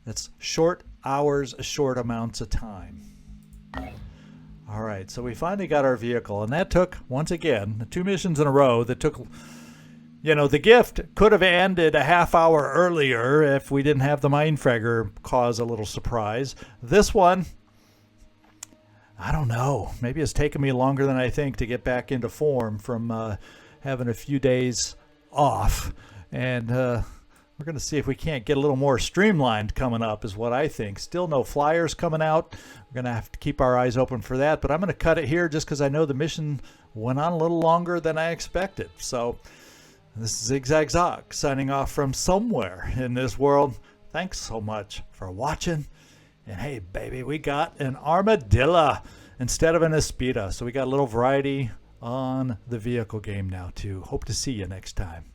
That's short hours, short amounts of time. All right, so we finally got our vehicle, and that took, once again, 2 missions in a row that took, you know, the gift could have ended a half hour earlier if we didn't have the Mindfragger cause a little surprise. This one, I don't know. Maybe it's taken me longer than I think to get back into form from having a few days off. And we're going to see if we can't get a little more streamlined coming up is what I think. Still no flyers coming out. We're going to have to keep our eyes open for that. But I'm going to cut it here just because I know the mission went on a little longer than I expected. So this is Zigzag Zoc signing off from somewhere in this world. Thanks so much for watching. And hey, baby, we got an armadillo instead of an Aspida. So we got a little variety on the vehicle game now, too. Hope to see you next time.